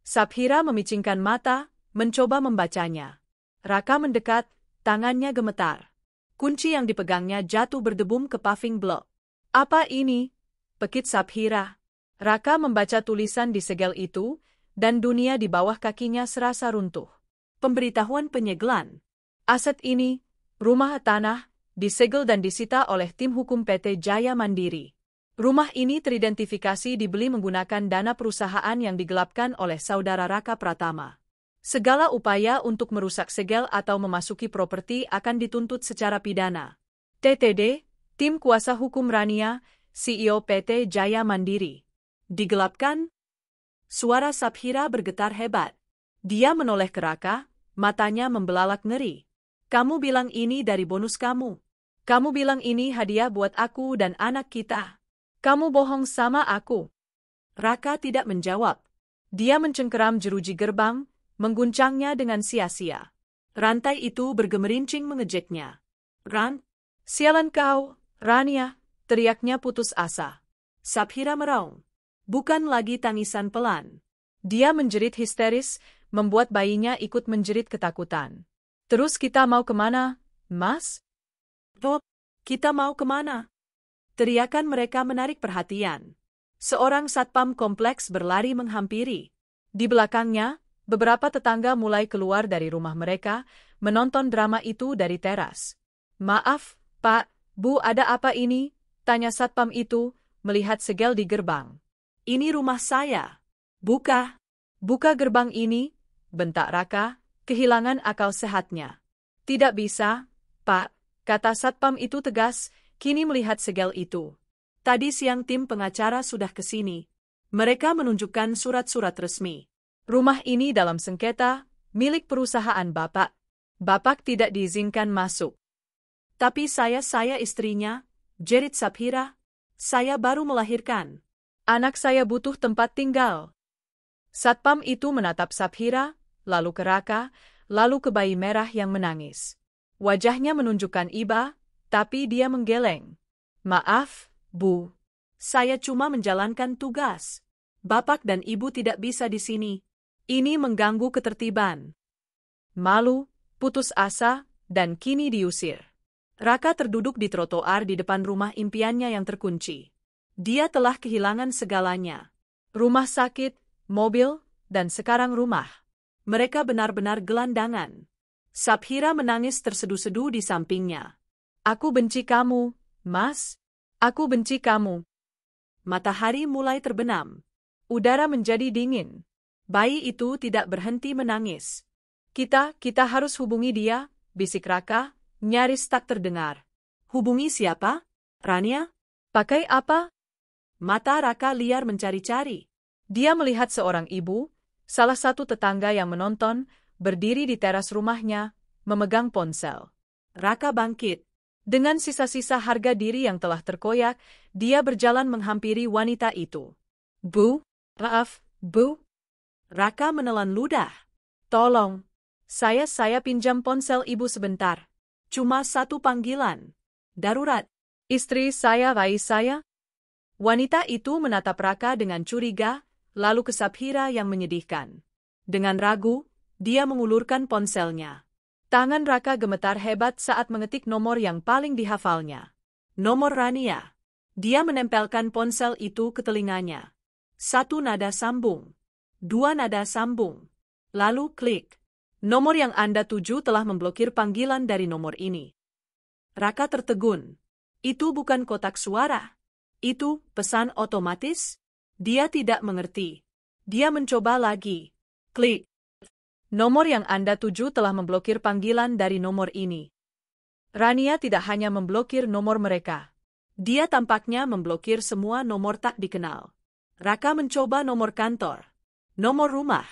Sabhira memicingkan mata, mencoba membacanya. Raka mendekat, tangannya gemetar. Kunci yang dipegangnya jatuh berdebum ke paving blok. Apa ini? Pekit Sabhira. Raka membaca tulisan di segel itu, dan dunia di bawah kakinya serasa runtuh. Pemberitahuan penyegelan. Aset ini, rumah tanah, disegel dan disita oleh tim hukum PT Jaya Mandiri. Rumah ini teridentifikasi dibeli menggunakan dana perusahaan yang digelapkan oleh saudara Raka Pratama. Segala upaya untuk merusak segel atau memasuki properti akan dituntut secara pidana. TTD, Tim Kuasa Hukum Rania, CEO PT Jaya Mandiri. Digelapkan? Suara Sabhira bergetar hebat. Dia menoleh ke Raka, matanya membelalak ngeri. Kamu bilang ini dari bonus kamu. Kamu bilang ini hadiah buat aku dan anak kita. Kamu bohong sama aku. Raka tidak menjawab. Dia mencengkeram jeruji gerbang, mengguncangnya dengan sia-sia. Rantai itu bergemerincing mengejeknya. Sialan kau, Rania, teriaknya putus asa. Sabhira meraung. Bukan lagi tangisan pelan. Dia menjerit histeris, membuat bayinya ikut menjerit ketakutan. Terus kita mau kemana, Mas? Bob, kita mau kemana? Teriakan mereka menarik perhatian. Seorang satpam kompleks berlari menghampiri. Di belakangnya, beberapa tetangga mulai keluar dari rumah mereka, menonton drama itu dari teras. Maaf, Pak, Bu, ada apa ini? Tanya satpam itu, melihat segel di gerbang. Ini rumah saya. Buka gerbang ini, bentak Raka, kehilangan akal sehatnya. Tidak bisa, Pak, kata satpam itu tegas, kini melihat segel itu. Tadi siang tim pengacara sudah ke sini. Mereka menunjukkan surat-surat resmi. Rumah ini dalam sengketa, milik perusahaan Bapak. Bapak tidak diizinkan masuk. Tapi saya istrinya, jerit Saphira. Saya baru melahirkan. Anak saya butuh tempat tinggal. Satpam itu menatap Saphira, lalu ke Raka, lalu ke bayi merah yang menangis. Wajahnya menunjukkan iba, tapi dia menggeleng. Maaf, Bu. Saya cuma menjalankan tugas. Bapak dan Ibu tidak bisa di sini. Ini mengganggu ketertiban. Malu, putus asa, dan kini diusir. Raka terduduk di trotoar di depan rumah impiannya yang terkunci. Dia telah kehilangan segalanya. Rumah sakit, mobil, dan sekarang rumah. Mereka benar-benar gelandangan. Saphira menangis terseduh-seduh di sampingnya. Aku benci kamu, Mas. Aku benci kamu. Matahari mulai terbenam. Udara menjadi dingin. Bayi itu tidak berhenti menangis. Kita harus hubungi dia, bisik Raka, nyaris tak terdengar. Hubungi siapa? Rania? Pakai apa? Mata Raka liar mencari-cari. Dia melihat seorang ibu, salah satu tetangga yang menonton, berdiri di teras rumahnya, memegang ponsel. Raka bangkit. Dengan sisa-sisa harga diri yang telah terkoyak, dia berjalan menghampiri wanita itu. Bu, maaf, Bu. Raka menelan ludah. Tolong, saya pinjam ponsel ibu sebentar. Cuma satu panggilan. Darurat. Istri saya, bayi saya. Wanita itu menatap Raka dengan curiga, lalu ke Saphira yang menyedihkan. Dengan ragu, dia mengulurkan ponselnya. Tangan Raka gemetar hebat saat mengetik nomor yang paling dihafalnya. Nomor Rania. Dia menempelkan ponsel itu ke telinganya. 1 nada sambung. 2 nada sambung. Lalu klik. Nomor yang Anda tuju telah memblokir panggilan dari nomor ini. Raka tertegun. Itu bukan kotak suara. Itu pesan otomatis? Dia tidak mengerti. Dia mencoba lagi. Klik. Nomor yang Anda tuju telah memblokir panggilan dari nomor ini. Rania tidak hanya memblokir nomor mereka. Dia tampaknya memblokir semua nomor tak dikenal. Raka mencoba nomor kantor. Nomor rumah.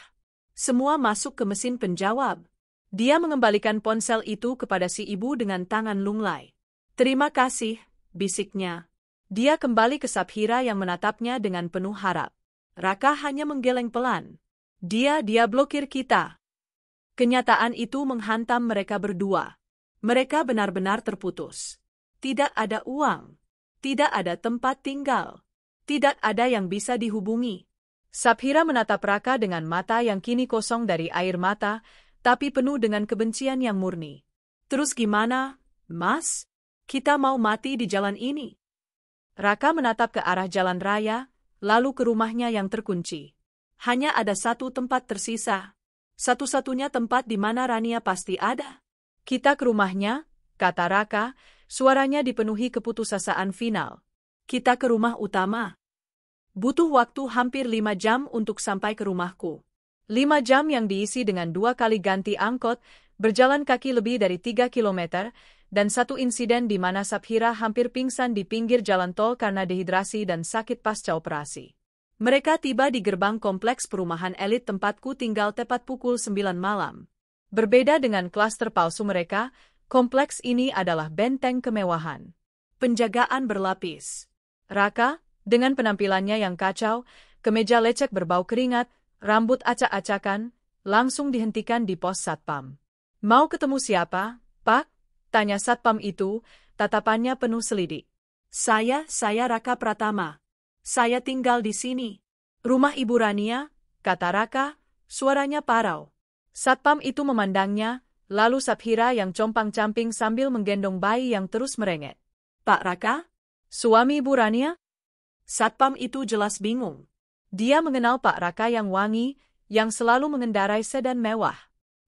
Semua masuk ke mesin penjawab. Dia mengembalikan ponsel itu kepada si ibu dengan tangan lunglai. Terima kasih, bisiknya. Dia kembali ke Saphira yang menatapnya dengan penuh harap. Raka hanya menggeleng pelan. Dia blokir kita. Kenyataan itu menghantam mereka berdua. Mereka benar-benar terputus. Tidak ada uang. Tidak ada tempat tinggal. Tidak ada yang bisa dihubungi. Saphira menatap Raka dengan mata yang kini kosong dari air mata, tapi penuh dengan kebencian yang murni. Terus gimana, Mas? Kita mau mati di jalan ini. Raka menatap ke arah jalan raya, lalu ke rumahnya yang terkunci. Hanya ada satu tempat tersisa. Satu-satunya tempat di mana Rania pasti ada. Kita ke rumahnya, kata Raka, suaranya dipenuhi keputusasaan final. Kita ke rumah utama. Butuh waktu hampir 5 jam untuk sampai ke rumahku. 5 jam yang diisi dengan 2 kali ganti angkot, berjalan kaki lebih dari 3 kilometer, dan satu insiden di mana Saphira hampir pingsan di pinggir jalan tol karena dehidrasi dan sakit pasca operasi. Mereka tiba di gerbang kompleks perumahan elit tempatku tinggal tepat pukul 9 malam. Berbeda dengan klaster palsu mereka, kompleks ini adalah benteng kemewahan. Penjagaan berlapis. Raka, dengan penampilannya yang kacau, kemeja lecek berbau keringat, rambut acak-acakan, langsung dihentikan di pos satpam. Mau ketemu siapa, Pak? Tanya satpam itu, tatapannya penuh selidik. Saya Raka Pratama. Saya tinggal di sini. Rumah Ibu Rania, kata Raka, suaranya parau. Satpam itu memandangnya, lalu Saphira yang compang-camping sambil menggendong bayi yang terus merengek. Pak Raka? Suami Ibu Rania? Satpam itu jelas bingung. Dia mengenal Pak Raka yang wangi, yang selalu mengendarai sedan mewah.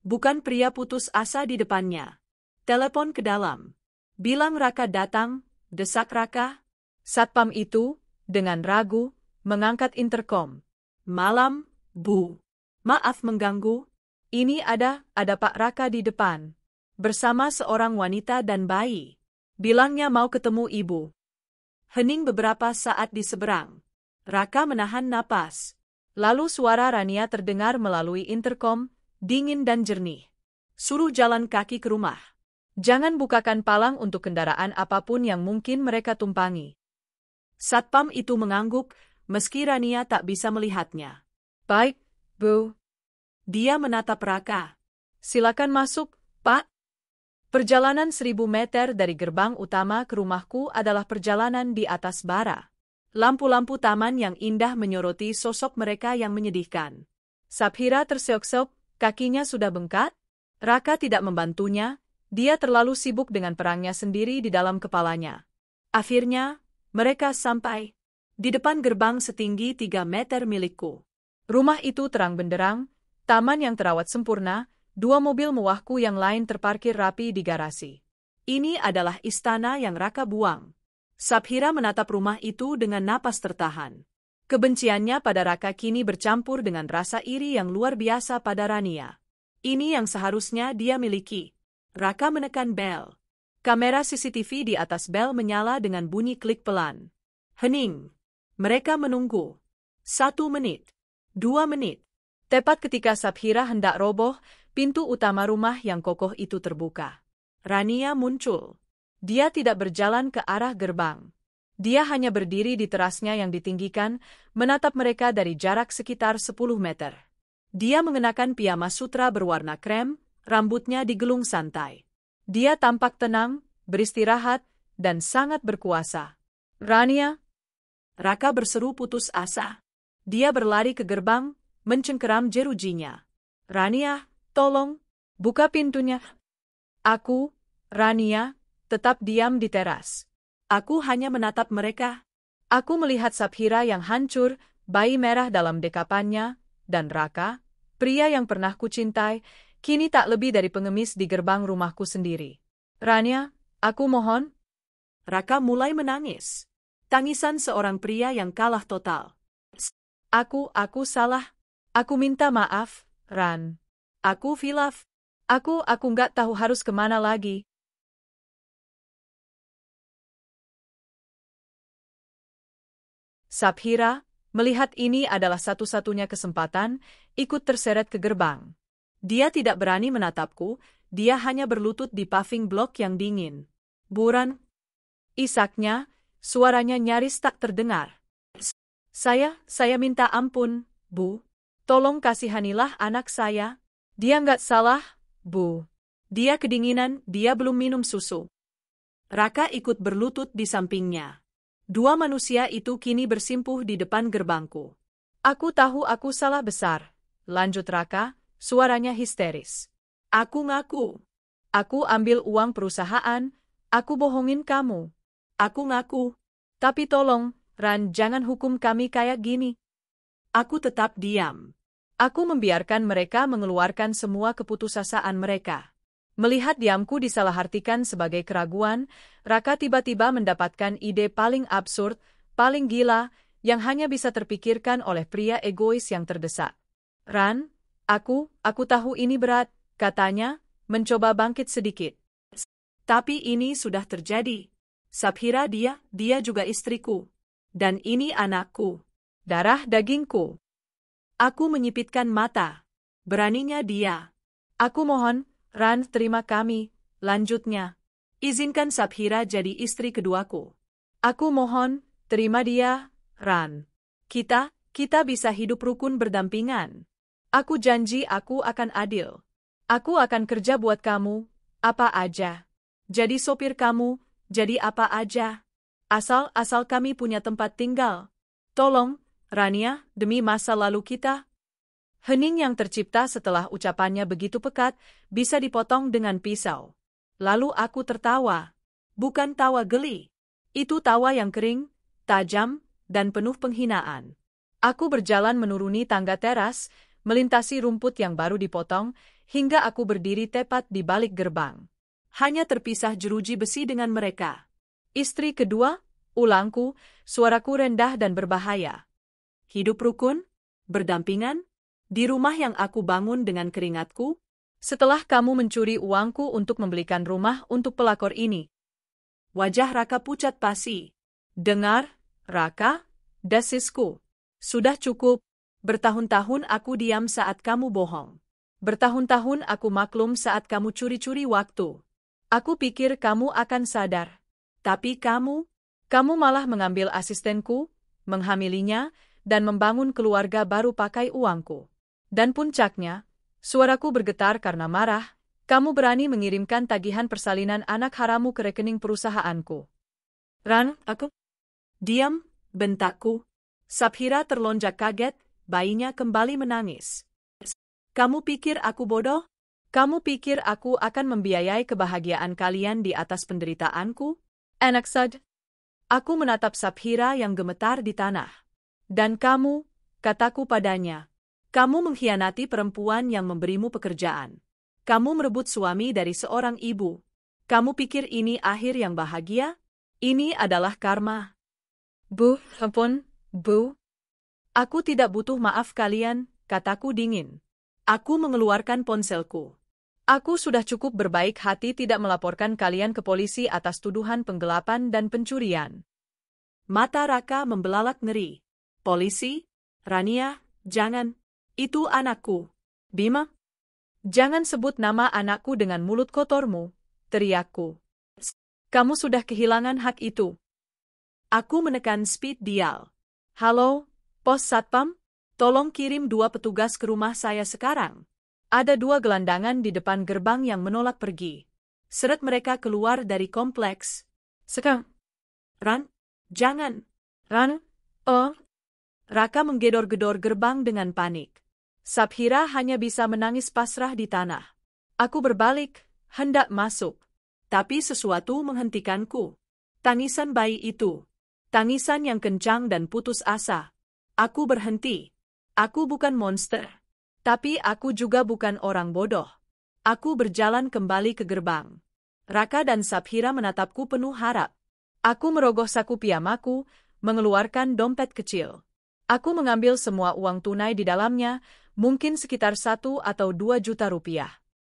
Bukan pria putus asa di depannya. Telepon ke dalam. Bilang Raka datang, desak Raka. Satpam itu, dengan ragu, mengangkat interkom. Malam, Bu. Maaf mengganggu. Ini ada Pak Raka di depan. bersama seorang wanita dan bayi. Bilangnya mau ketemu ibu. Hening beberapa saat di seberang. Raka menahan napas. Lalu suara Rania terdengar melalui interkom, dingin dan jernih. Suruh jalan kaki ke rumah. Jangan bukakan palang untuk kendaraan apapun yang mungkin mereka tumpangi. Satpam itu mengangguk, meski Rania tak bisa melihatnya. Baik, Bu. Dia menatap Raka. Silakan masuk, Pak. Perjalanan 1000 meter dari gerbang utama ke rumahku adalah perjalanan di atas bara. Lampu-lampu taman yang indah menyoroti sosok mereka yang menyedihkan. Sabhira terseok-seok, kakinya sudah bengkak. Raka tidak membantunya, dia terlalu sibuk dengan perangnya sendiri di dalam kepalanya. Akhirnya, mereka sampai di depan gerbang setinggi 3 meter milikku. Rumah itu terang benderang, taman yang terawat sempurna, 2 mobil mewahku yang lain terparkir rapi di garasi. Ini adalah istana yang Raka buang. Sabhira menatap rumah itu dengan napas tertahan. Kebenciannya pada Raka kini bercampur dengan rasa iri yang luar biasa pada Rania. Ini yang seharusnya dia miliki. Raka menekan bel. Kamera CCTV di atas bel menyala dengan bunyi klik pelan. Hening. Mereka menunggu. 1 menit. 2 menit. Tepat ketika Sabhira hendak roboh, pintu utama rumah yang kokoh itu terbuka. Rania muncul. Dia tidak berjalan ke arah gerbang. Dia hanya berdiri di terasnya yang ditinggikan, menatap mereka dari jarak sekitar 10 meter. Dia mengenakan piyama sutra berwarna krem, rambutnya digelung santai. Dia tampak tenang, beristirahat, dan sangat berkuasa. Rania. Raka berseru putus asa. Dia berlari ke gerbang, mencengkeram jerujinya. Rania, tolong, buka pintunya. Aku, Rania, tetap diam di teras. Aku hanya menatap mereka. Aku melihat Sabhira yang hancur, bayi merah dalam dekapannya, dan Raka, pria yang pernah kucintai, kini tak lebih dari pengemis di gerbang rumahku sendiri. Rania, aku mohon. Raka mulai menangis. Tangisan seorang pria yang kalah total. Aku salah. Aku minta maaf, Ran. Aku hilaf. Aku nggak tahu harus kemana lagi. Sabhira, melihat ini adalah satu-satunya kesempatan, ikut terseret ke gerbang. Dia tidak berani menatapku, dia hanya berlutut di paving blok yang dingin. Buran. Isaknya, suaranya nyaris tak terdengar. Saya minta ampun, Bu. Tolong kasihanilah anak saya. Dia nggak salah, Bu. Dia kedinginan, dia belum minum susu. Raka ikut berlutut di sampingnya. 2 manusia itu kini bersimpuh di depan gerbangku. Aku tahu aku salah besar, lanjut Raka, suaranya histeris. Aku ngaku. Aku ambil uang perusahaan, aku bohongin kamu. Aku ngaku. Tapi tolong, Ran, jangan hukum kami kayak gini. Aku tetap diam. Aku membiarkan mereka mengeluarkan semua keputusasaan mereka. Melihat diamku disalahartikan sebagai keraguan, Raka tiba-tiba mendapatkan ide paling absurd, paling gila, yang hanya bisa terpikirkan oleh pria egois yang terdesak. Ran, aku tahu ini berat, katanya, mencoba bangkit sedikit. Tapi ini sudah terjadi. Sabhira dia juga istriku. Dan ini anakku. Darah dagingku. Aku menyipitkan mata. Beraninya dia. Aku mohon, Ran, terima kami, lanjutnya. Izinkan Sabhira jadi istri keduaku. Aku mohon, terima dia, Ran. Kita bisa hidup rukun berdampingan. Aku janji aku akan adil. Aku akan kerja buat kamu, apa aja. Jadi sopir kamu, jadi apa aja. Asal kami punya tempat tinggal. Tolong, Rania, demi masa lalu kita. Hening yang tercipta setelah ucapannya begitu pekat, bisa dipotong dengan pisau. Lalu aku tertawa. Bukan tawa geli. Itu tawa yang kering, tajam, dan penuh penghinaan. Aku berjalan menuruni tangga teras, melintasi rumput yang baru dipotong, hingga aku berdiri tepat di balik gerbang. Hanya terpisah jeruji besi dengan mereka. Istri kedua, ulangku, suaraku rendah dan berbahaya. Hidup rukun, berdampingan, di rumah yang aku bangun dengan keringatku, Setelah kamu mencuri uangku untuk membelikan rumah untuk pelakor ini. Wajah Raka pucat pasi. Dengar, Raka, dasisku. Sudah cukup. Bertahun-tahun aku diam saat kamu bohong. Bertahun-tahun aku maklum saat kamu curi-curi waktu. Aku pikir kamu akan sadar. Tapi kamu malah mengambil asistenku, menghamilinya, dan membangun keluarga baru pakai uangku. Dan puncaknya, suaraku bergetar karena marah, kamu berani mengirimkan tagihan persalinan anak haramu ke rekening perusahaanku. Ran, aku? Diam, bentakku. Sabhira terlonjak kaget, bayinya kembali menangis. Kamu pikir aku bodoh? Kamu pikir aku akan membiayai kebahagiaan kalian di atas penderitaanku? Enak saja. Aku menatap Sabhira yang gemetar di tanah. Dan kamu, kataku padanya, kamu mengkhianati perempuan yang memberimu pekerjaan. Kamu merebut suami dari seorang ibu. Kamu pikir ini akhir yang bahagia? Ini adalah karma. Bu, ampun, Bu. Aku tidak butuh maaf kalian, kataku dingin. Aku mengeluarkan ponselku. Aku sudah cukup berbaik hati tidak melaporkan kalian ke polisi atas tuduhan penggelapan dan pencurian. Mata Raka membelalak ngeri. Polisi? Rania, jangan. Itu anakku. Bima? Jangan sebut nama anakku dengan mulut kotormu, teriakku. Kamu sudah kehilangan hak itu. Aku menekan speed dial. Halo, Pos Satpam? Tolong kirim 2 petugas ke rumah saya sekarang. Ada 2 gelandangan di depan gerbang yang menolak pergi. Seret mereka keluar dari kompleks. Sekarang. Ran, jangan. Ran, oh. Raka menggedor-gedor gerbang dengan panik. Sabhira hanya bisa menangis pasrah di tanah. Aku berbalik, hendak masuk. Tapi sesuatu menghentikanku. Tangisan bayi itu. Tangisan yang kencang dan putus asa. Aku berhenti. Aku bukan monster. Tapi aku juga bukan orang bodoh. Aku berjalan kembali ke gerbang. Raka dan Sabhira menatapku penuh harap. Aku merogoh saku piyamaku, mengeluarkan dompet kecil. Aku mengambil semua uang tunai di dalamnya, mungkin sekitar 1 atau 2 juta rupiah.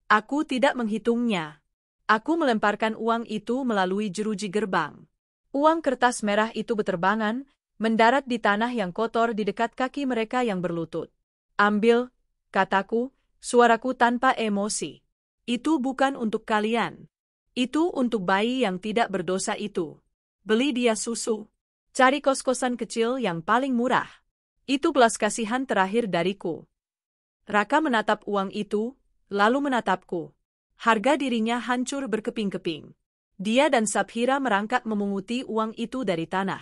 Aku tidak menghitungnya. Aku melemparkan uang itu melalui jeruji gerbang. Uang kertas merah itu beterbangan, mendarat di tanah yang kotor di dekat kaki mereka yang berlutut. Ambil, kataku, suaraku tanpa emosi. Itu bukan untuk kalian. Itu untuk bayi yang tidak berdosa itu. Beli dia susu. Cari kos-kosan kecil yang paling murah. Itu belas kasihan terakhir dariku. Raka menatap uang itu, lalu menatapku. Harga dirinya hancur berkeping-keping. Dia dan Sabhira merangkak memunguti uang itu dari tanah.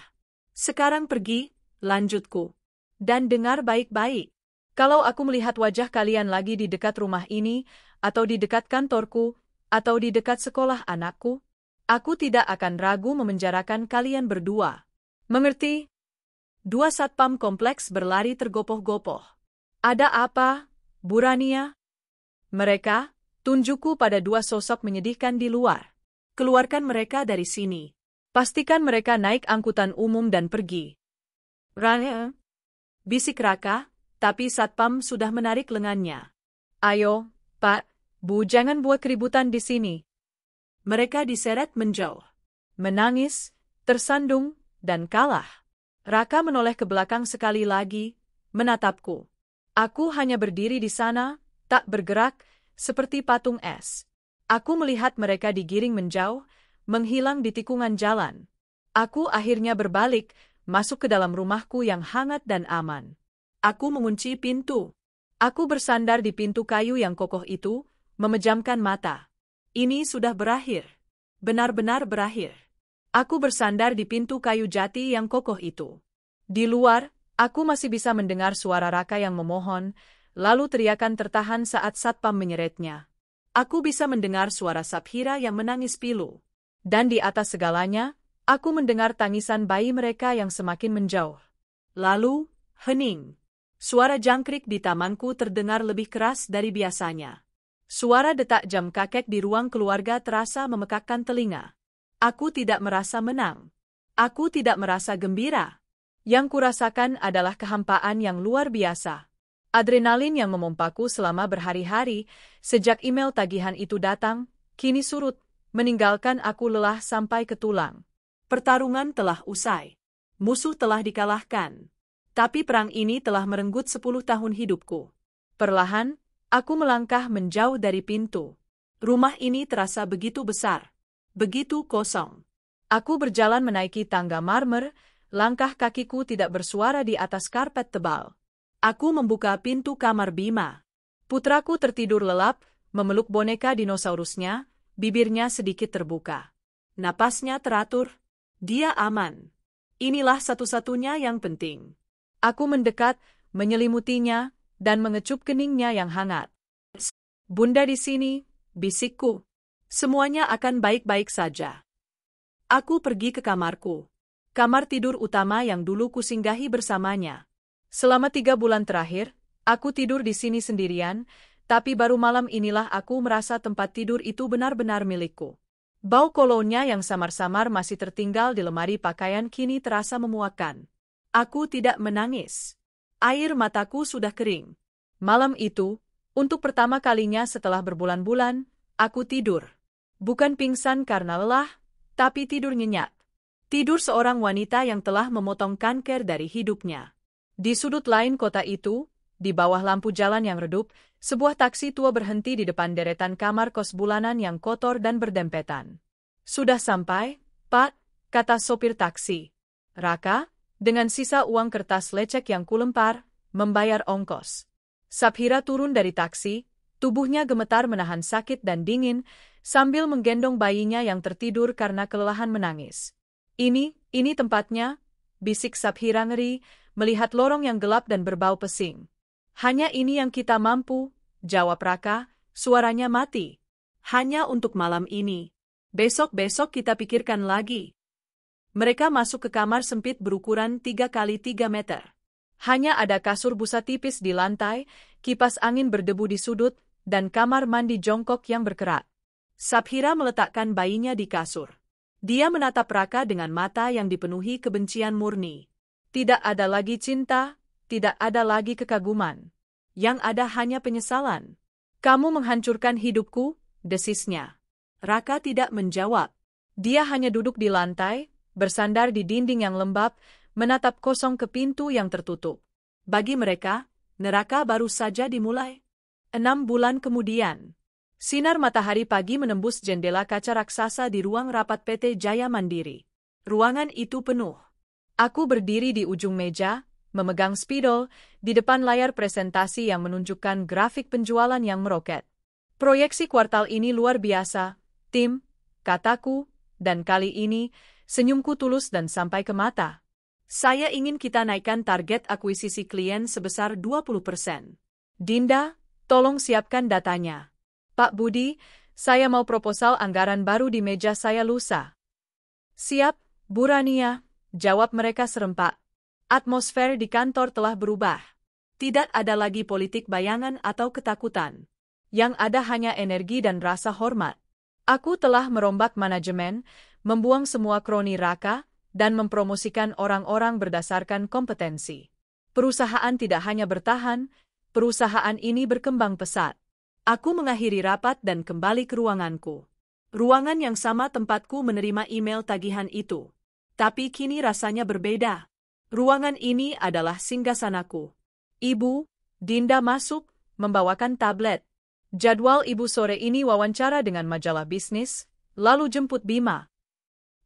Sekarang pergi, lanjutku. Dan dengar baik-baik. Kalau aku melihat wajah kalian lagi di dekat rumah ini, atau di dekat kantorku, atau di dekat sekolah anakku, aku tidak akan ragu memenjarakan kalian berdua. Mengerti? 2 satpam kompleks berlari tergopoh-gopoh. Ada apa, Bu Rania? Mereka, tunjukku pada 2 sosok menyedihkan di luar. Keluarkan mereka dari sini. Pastikan mereka naik angkutan umum dan pergi. Rania? Bisik Raka, tapi satpam sudah menarik lengannya. Ayo, Pak, Bu, jangan buat keributan di sini. Mereka diseret menjauh. Menangis, tersandung, dan kalah. Raka menoleh ke belakang sekali lagi, menatapku. Aku hanya berdiri di sana, tak bergerak, seperti patung es. Aku melihat mereka digiring menjauh, menghilang di tikungan jalan. Aku akhirnya berbalik, masuk ke dalam rumahku yang hangat dan aman. Aku mengunci pintu. Aku bersandar di pintu kayu yang kokoh itu, memejamkan mata. Ini sudah berakhir. Benar-benar berakhir. Aku bersandar di pintu kayu jati yang kokoh itu. Di luar, aku masih bisa mendengar suara Raka yang memohon, lalu teriakan tertahan saat satpam menyeretnya. Aku bisa mendengar suara Sabhira yang menangis pilu. Dan di atas segalanya, aku mendengar tangisan bayi mereka yang semakin menjauh. Lalu, hening. Suara jangkrik di tamanku terdengar lebih keras dari biasanya. Suara detak jam kakek di ruang keluarga terasa memekakkan telinga. Aku tidak merasa menang. Aku tidak merasa gembira. Yang kurasakan adalah kehampaan yang luar biasa. Adrenalin yang memompaku selama berhari-hari, sejak email tagihan itu datang, kini surut, meninggalkan aku lelah sampai ke tulang. Pertarungan telah usai. Musuh telah dikalahkan. Tapi perang ini telah merenggut 10 tahun hidupku. Perlahan, aku melangkah menjauh dari pintu. Rumah ini terasa begitu besar, begitu kosong. Aku berjalan menaiki tangga marmer, langkah kakiku tidak bersuara di atas karpet tebal. Aku membuka pintu kamar Bima. Putraku tertidur lelap, memeluk boneka dinosaurusnya, bibirnya sedikit terbuka. Napasnya teratur. Dia aman. Inilah satu-satunya yang penting. Aku mendekat, menyelimutinya, dan mengecup keningnya yang hangat. Bunda di sini, bisikku. Semuanya akan baik-baik saja. Aku pergi ke kamarku. Kamar tidur utama yang dulu kusinggahi bersamanya. Selama 3 bulan terakhir, aku tidur di sini sendirian, tapi baru malam inilah aku merasa tempat tidur itu benar-benar milikku. Bau kolonnya yang samar-samar masih tertinggal di lemari pakaian kini terasa memuakkan. Aku tidak menangis. Air mataku sudah kering. Malam itu, untuk pertama kalinya setelah berbulan-bulan, aku tidur. Bukan pingsan karena lelah, tapi tidur nyenyak. Tidur seorang wanita yang telah memotong kanker dari hidupnya. Di sudut lain kota itu, di bawah lampu jalan yang redup, sebuah taksi tua berhenti di depan deretan kamar kos bulanan yang kotor dan berdempetan. Sudah sampai, Pak, kata sopir taksi. Raka, dengan sisa uang kertas lecek yang kulempar, membayar ongkos. Sabhira turun dari taksi, tubuhnya gemetar menahan sakit dan dingin, sambil menggendong bayinya yang tertidur karena kelelahan menangis. Ini tempatnya, bisik Sabhira ngeri, melihat lorong yang gelap dan berbau pesing. Hanya ini yang kita mampu, jawab Raka, suaranya mati. Hanya untuk malam ini. Besok-besok kita pikirkan lagi. Mereka masuk ke kamar sempit berukuran 3 kali 3 meter. Hanya ada kasur busa tipis di lantai, kipas angin berdebu di sudut, dan kamar mandi jongkok yang berkerak. Sabhira meletakkan bayinya di kasur. Dia menatap Raka dengan mata yang dipenuhi kebencian murni. Tidak ada lagi cinta, tidak ada lagi kekaguman. Yang ada hanya penyesalan. Kamu menghancurkan hidupku, desisnya. Raka tidak menjawab. Dia hanya duduk di lantai, bersandar di dinding yang lembab, menatap kosong ke pintu yang tertutup. Bagi mereka, neraka baru saja dimulai. 6 bulan kemudian. Sinar matahari pagi menembus jendela kaca raksasa di ruang rapat PT Jaya Mandiri. Ruangan itu penuh. Aku berdiri di ujung meja, memegang spidol, di depan layar presentasi yang menunjukkan grafik penjualan yang meroket. Proyeksi kuartal ini luar biasa, Tim, kataku, dan kali ini, senyumku tulus dan sampai ke mata. Saya ingin kita naikkan target akuisisi klien sebesar 20%. Dinda, tolong siapkan datanya. Pak Budi, saya mau proposal anggaran baru di meja saya lusa. Siap, Bu Rania. Jawab mereka serempak. Atmosfer di kantor telah berubah. Tidak ada lagi politik bayangan atau ketakutan. Yang ada hanya energi dan rasa hormat. Aku telah merombak manajemen, membuang semua kroni Raka, dan mempromosikan orang-orang berdasarkan kompetensi. Perusahaan tidak hanya bertahan, perusahaan ini berkembang pesat. Aku mengakhiri rapat dan kembali ke ruanganku. Ruangan yang sama tempatku menerima email tagihan itu. Tapi kini rasanya berbeda. Ruangan ini adalah singgasanaku. Ibu, Dinda masuk, membawakan tablet. Jadwal ibu sore ini wawancara dengan majalah bisnis, lalu jemput Bima.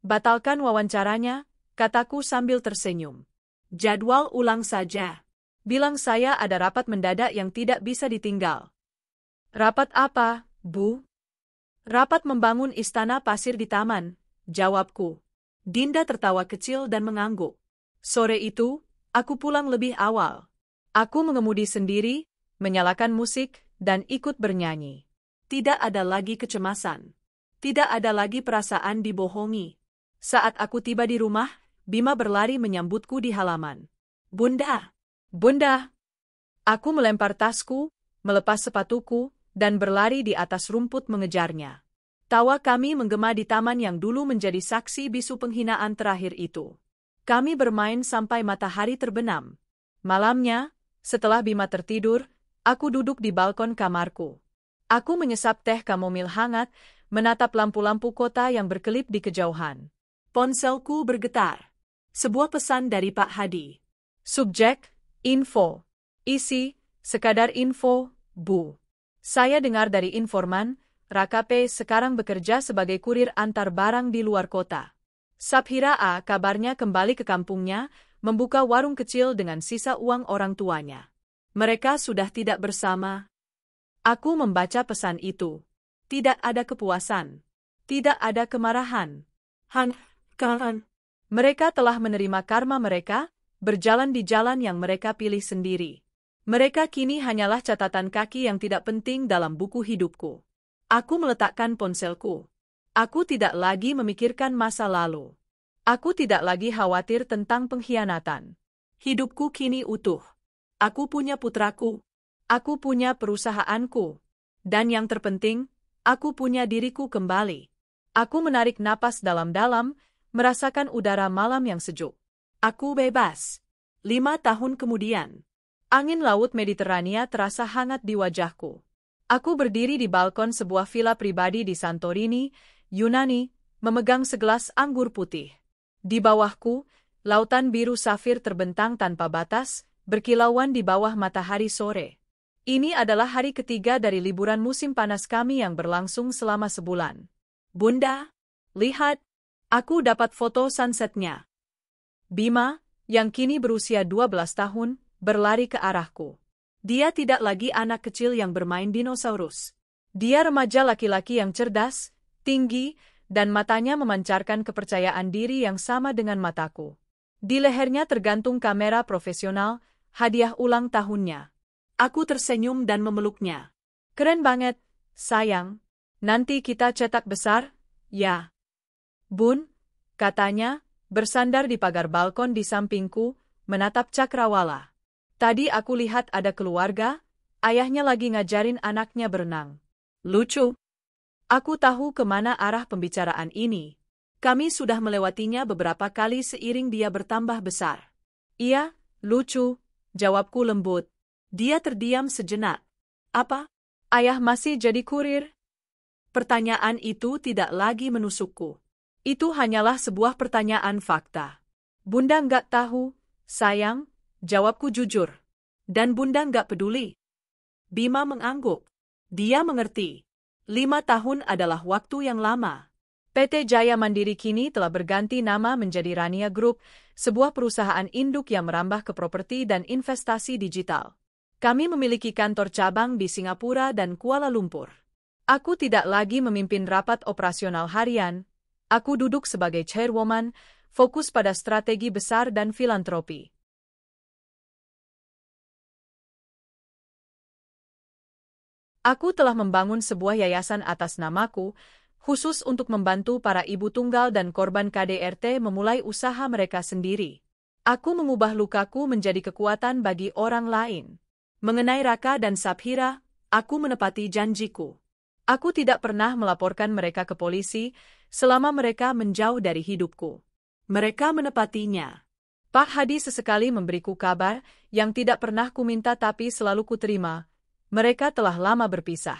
Batalkan wawancaranya, kataku sambil tersenyum. Jadwal ulang saja. Bilang saya ada rapat mendadak yang tidak bisa ditinggal. Rapat apa, Bu? Rapat membangun istana pasir di taman, jawabku. Dinda tertawa kecil dan mengangguk. Sore itu, aku pulang lebih awal. Aku mengemudi sendiri, menyalakan musik, dan ikut bernyanyi. Tidak ada lagi kecemasan. Tidak ada lagi perasaan dibohongi. Saat aku tiba di rumah, Bima berlari menyambutku di halaman. Bunda! Bunda! Aku melempar tasku, melepas sepatuku, dan berlari di atas rumput mengejarnya. Tawa kami menggema di taman yang dulu menjadi saksi bisu penghinaan terakhir itu. Kami bermain sampai matahari terbenam. Malamnya, Setelah Bima tertidur, aku duduk di balkon kamarku. Aku menyesap teh kamomil hangat, menatap lampu-lampu kota yang berkelip di kejauhan. Ponselku bergetar. Sebuah pesan dari Pak Hadi. Subjek, info. Isi, sekadar info, Bu. Saya dengar dari informan, Raka P. sekarang bekerja sebagai kurir antar barang di luar kota. Sabhira A. kabarnya kembali ke kampungnya, membuka warung kecil dengan sisa uang orang tuanya. Mereka sudah tidak bersama. Aku membaca pesan itu. Tidak ada kepuasan. Tidak ada kemarahan. Mereka telah menerima karma mereka, berjalan di jalan yang mereka pilih sendiri. Mereka kini hanyalah catatan kaki yang tidak penting dalam buku hidupku. Aku meletakkan ponselku. Aku tidak lagi memikirkan masa lalu. Aku tidak lagi khawatir tentang pengkhianatan. Hidupku kini utuh. Aku punya putraku. Aku punya perusahaanku. Dan yang terpenting, aku punya diriku kembali. Aku menarik napas dalam-dalam, merasakan udara malam yang sejuk. Aku bebas. 5 tahun kemudian, angin laut Mediterania terasa hangat di wajahku. Aku berdiri di balkon sebuah villa pribadi di Santorini, Yunani, memegang segelas anggur putih. Di bawahku, lautan biru safir terbentang tanpa batas, berkilauan di bawah matahari sore. Ini adalah hari ketiga dari liburan musim panas kami yang berlangsung selama sebulan. Bunda, lihat, aku dapat foto sunsetnya. Bima, yang kini berusia 12 tahun, berlari ke arahku. Dia tidak lagi anak kecil yang bermain dinosaurus. Dia remaja laki-laki yang cerdas, tinggi, dan matanya memancarkan kepercayaan diri yang sama dengan mataku. Di lehernya tergantung kamera profesional, hadiah ulang tahunnya. Aku tersenyum dan memeluknya. Keren banget, sayang. Nanti kita cetak besar, ya. Bun, katanya, bersandar di pagar balkon di sampingku, menatap cakrawala. Tadi aku lihat ada keluarga, ayahnya lagi ngajarin anaknya berenang. Lucu. Aku tahu kemana arah pembicaraan ini. Kami sudah melewatinya beberapa kali seiring dia bertambah besar. Iya, lucu, jawabku lembut. Dia terdiam sejenak. Apa? Ayah masih jadi kurir? Pertanyaan itu tidak lagi menusukku. Itu hanyalah sebuah pertanyaan fakta. Bunda nggak tahu, sayang, jawabku jujur. Dan Bunda nggak peduli. Bima mengangguk. Dia mengerti. 5 tahun adalah waktu yang lama. PT Jaya Mandiri kini telah berganti nama menjadi Rania Group, sebuah perusahaan induk yang merambah ke properti dan investasi digital. Kami memiliki kantor cabang di Singapura dan Kuala Lumpur. Aku tidak lagi memimpin rapat operasional harian. Aku duduk sebagai chairwoman, fokus pada strategi besar dan filantropi. Aku telah membangun sebuah yayasan atas namaku, khusus untuk membantu para ibu tunggal dan korban KDRT memulai usaha mereka sendiri. Aku mengubah lukaku menjadi kekuatan bagi orang lain. Mengenai Raka dan Sabhira, aku menepati janjiku. Aku tidak pernah melaporkan mereka ke polisi selama mereka menjauh dari hidupku. Mereka menepatinya. Pak Hadi sesekali memberiku kabar yang tidak pernah kuminta tapi selalu kuterima. Mereka telah lama berpisah.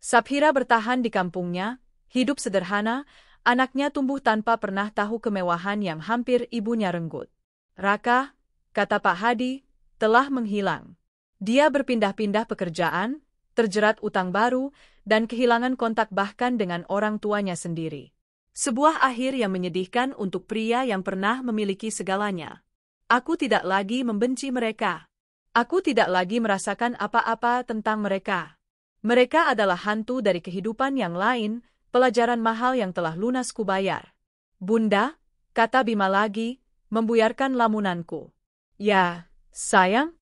Sabhira bertahan di kampungnya, hidup sederhana, anaknya tumbuh tanpa pernah tahu kemewahan yang hampir ibunya renggut. Raka, kata Pak Hadi, telah menghilang. Dia berpindah-pindah pekerjaan, terjerat utang baru, dan kehilangan kontak bahkan dengan orang tuanya sendiri. Sebuah akhir yang menyedihkan untuk pria yang pernah memiliki segalanya. Aku tidak lagi membenci mereka. Aku tidak lagi merasakan apa-apa tentang mereka. Mereka adalah hantu dari kehidupan yang lain, pelajaran mahal yang telah lunas kubayar. Bunda, kata Bima lagi, membuyarkan lamunanku. Ya, sayang?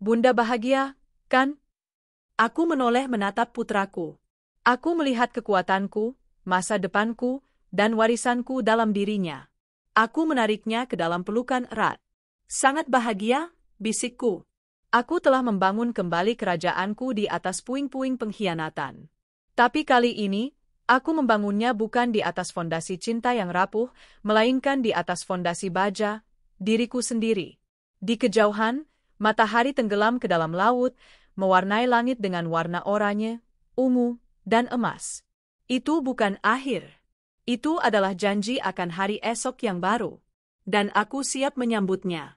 Bunda bahagia, kan? Aku menoleh menatap putraku. Aku melihat kekuatanku, masa depanku, dan warisanku dalam dirinya. Aku menariknya ke dalam pelukan erat. Sangat bahagia, bisikku. Aku telah membangun kembali kerajaanku di atas puing-puing pengkhianatan. Tapi kali ini, aku membangunnya bukan di atas fondasi cinta yang rapuh, melainkan di atas fondasi baja, diriku sendiri. Di kejauhan, Matahari tenggelam ke dalam laut, mewarnai langit dengan warna oranye, ungu, dan emas. Itu bukan akhir. Itu adalah janji akan hari esok yang baru. Dan aku siap menyambutnya.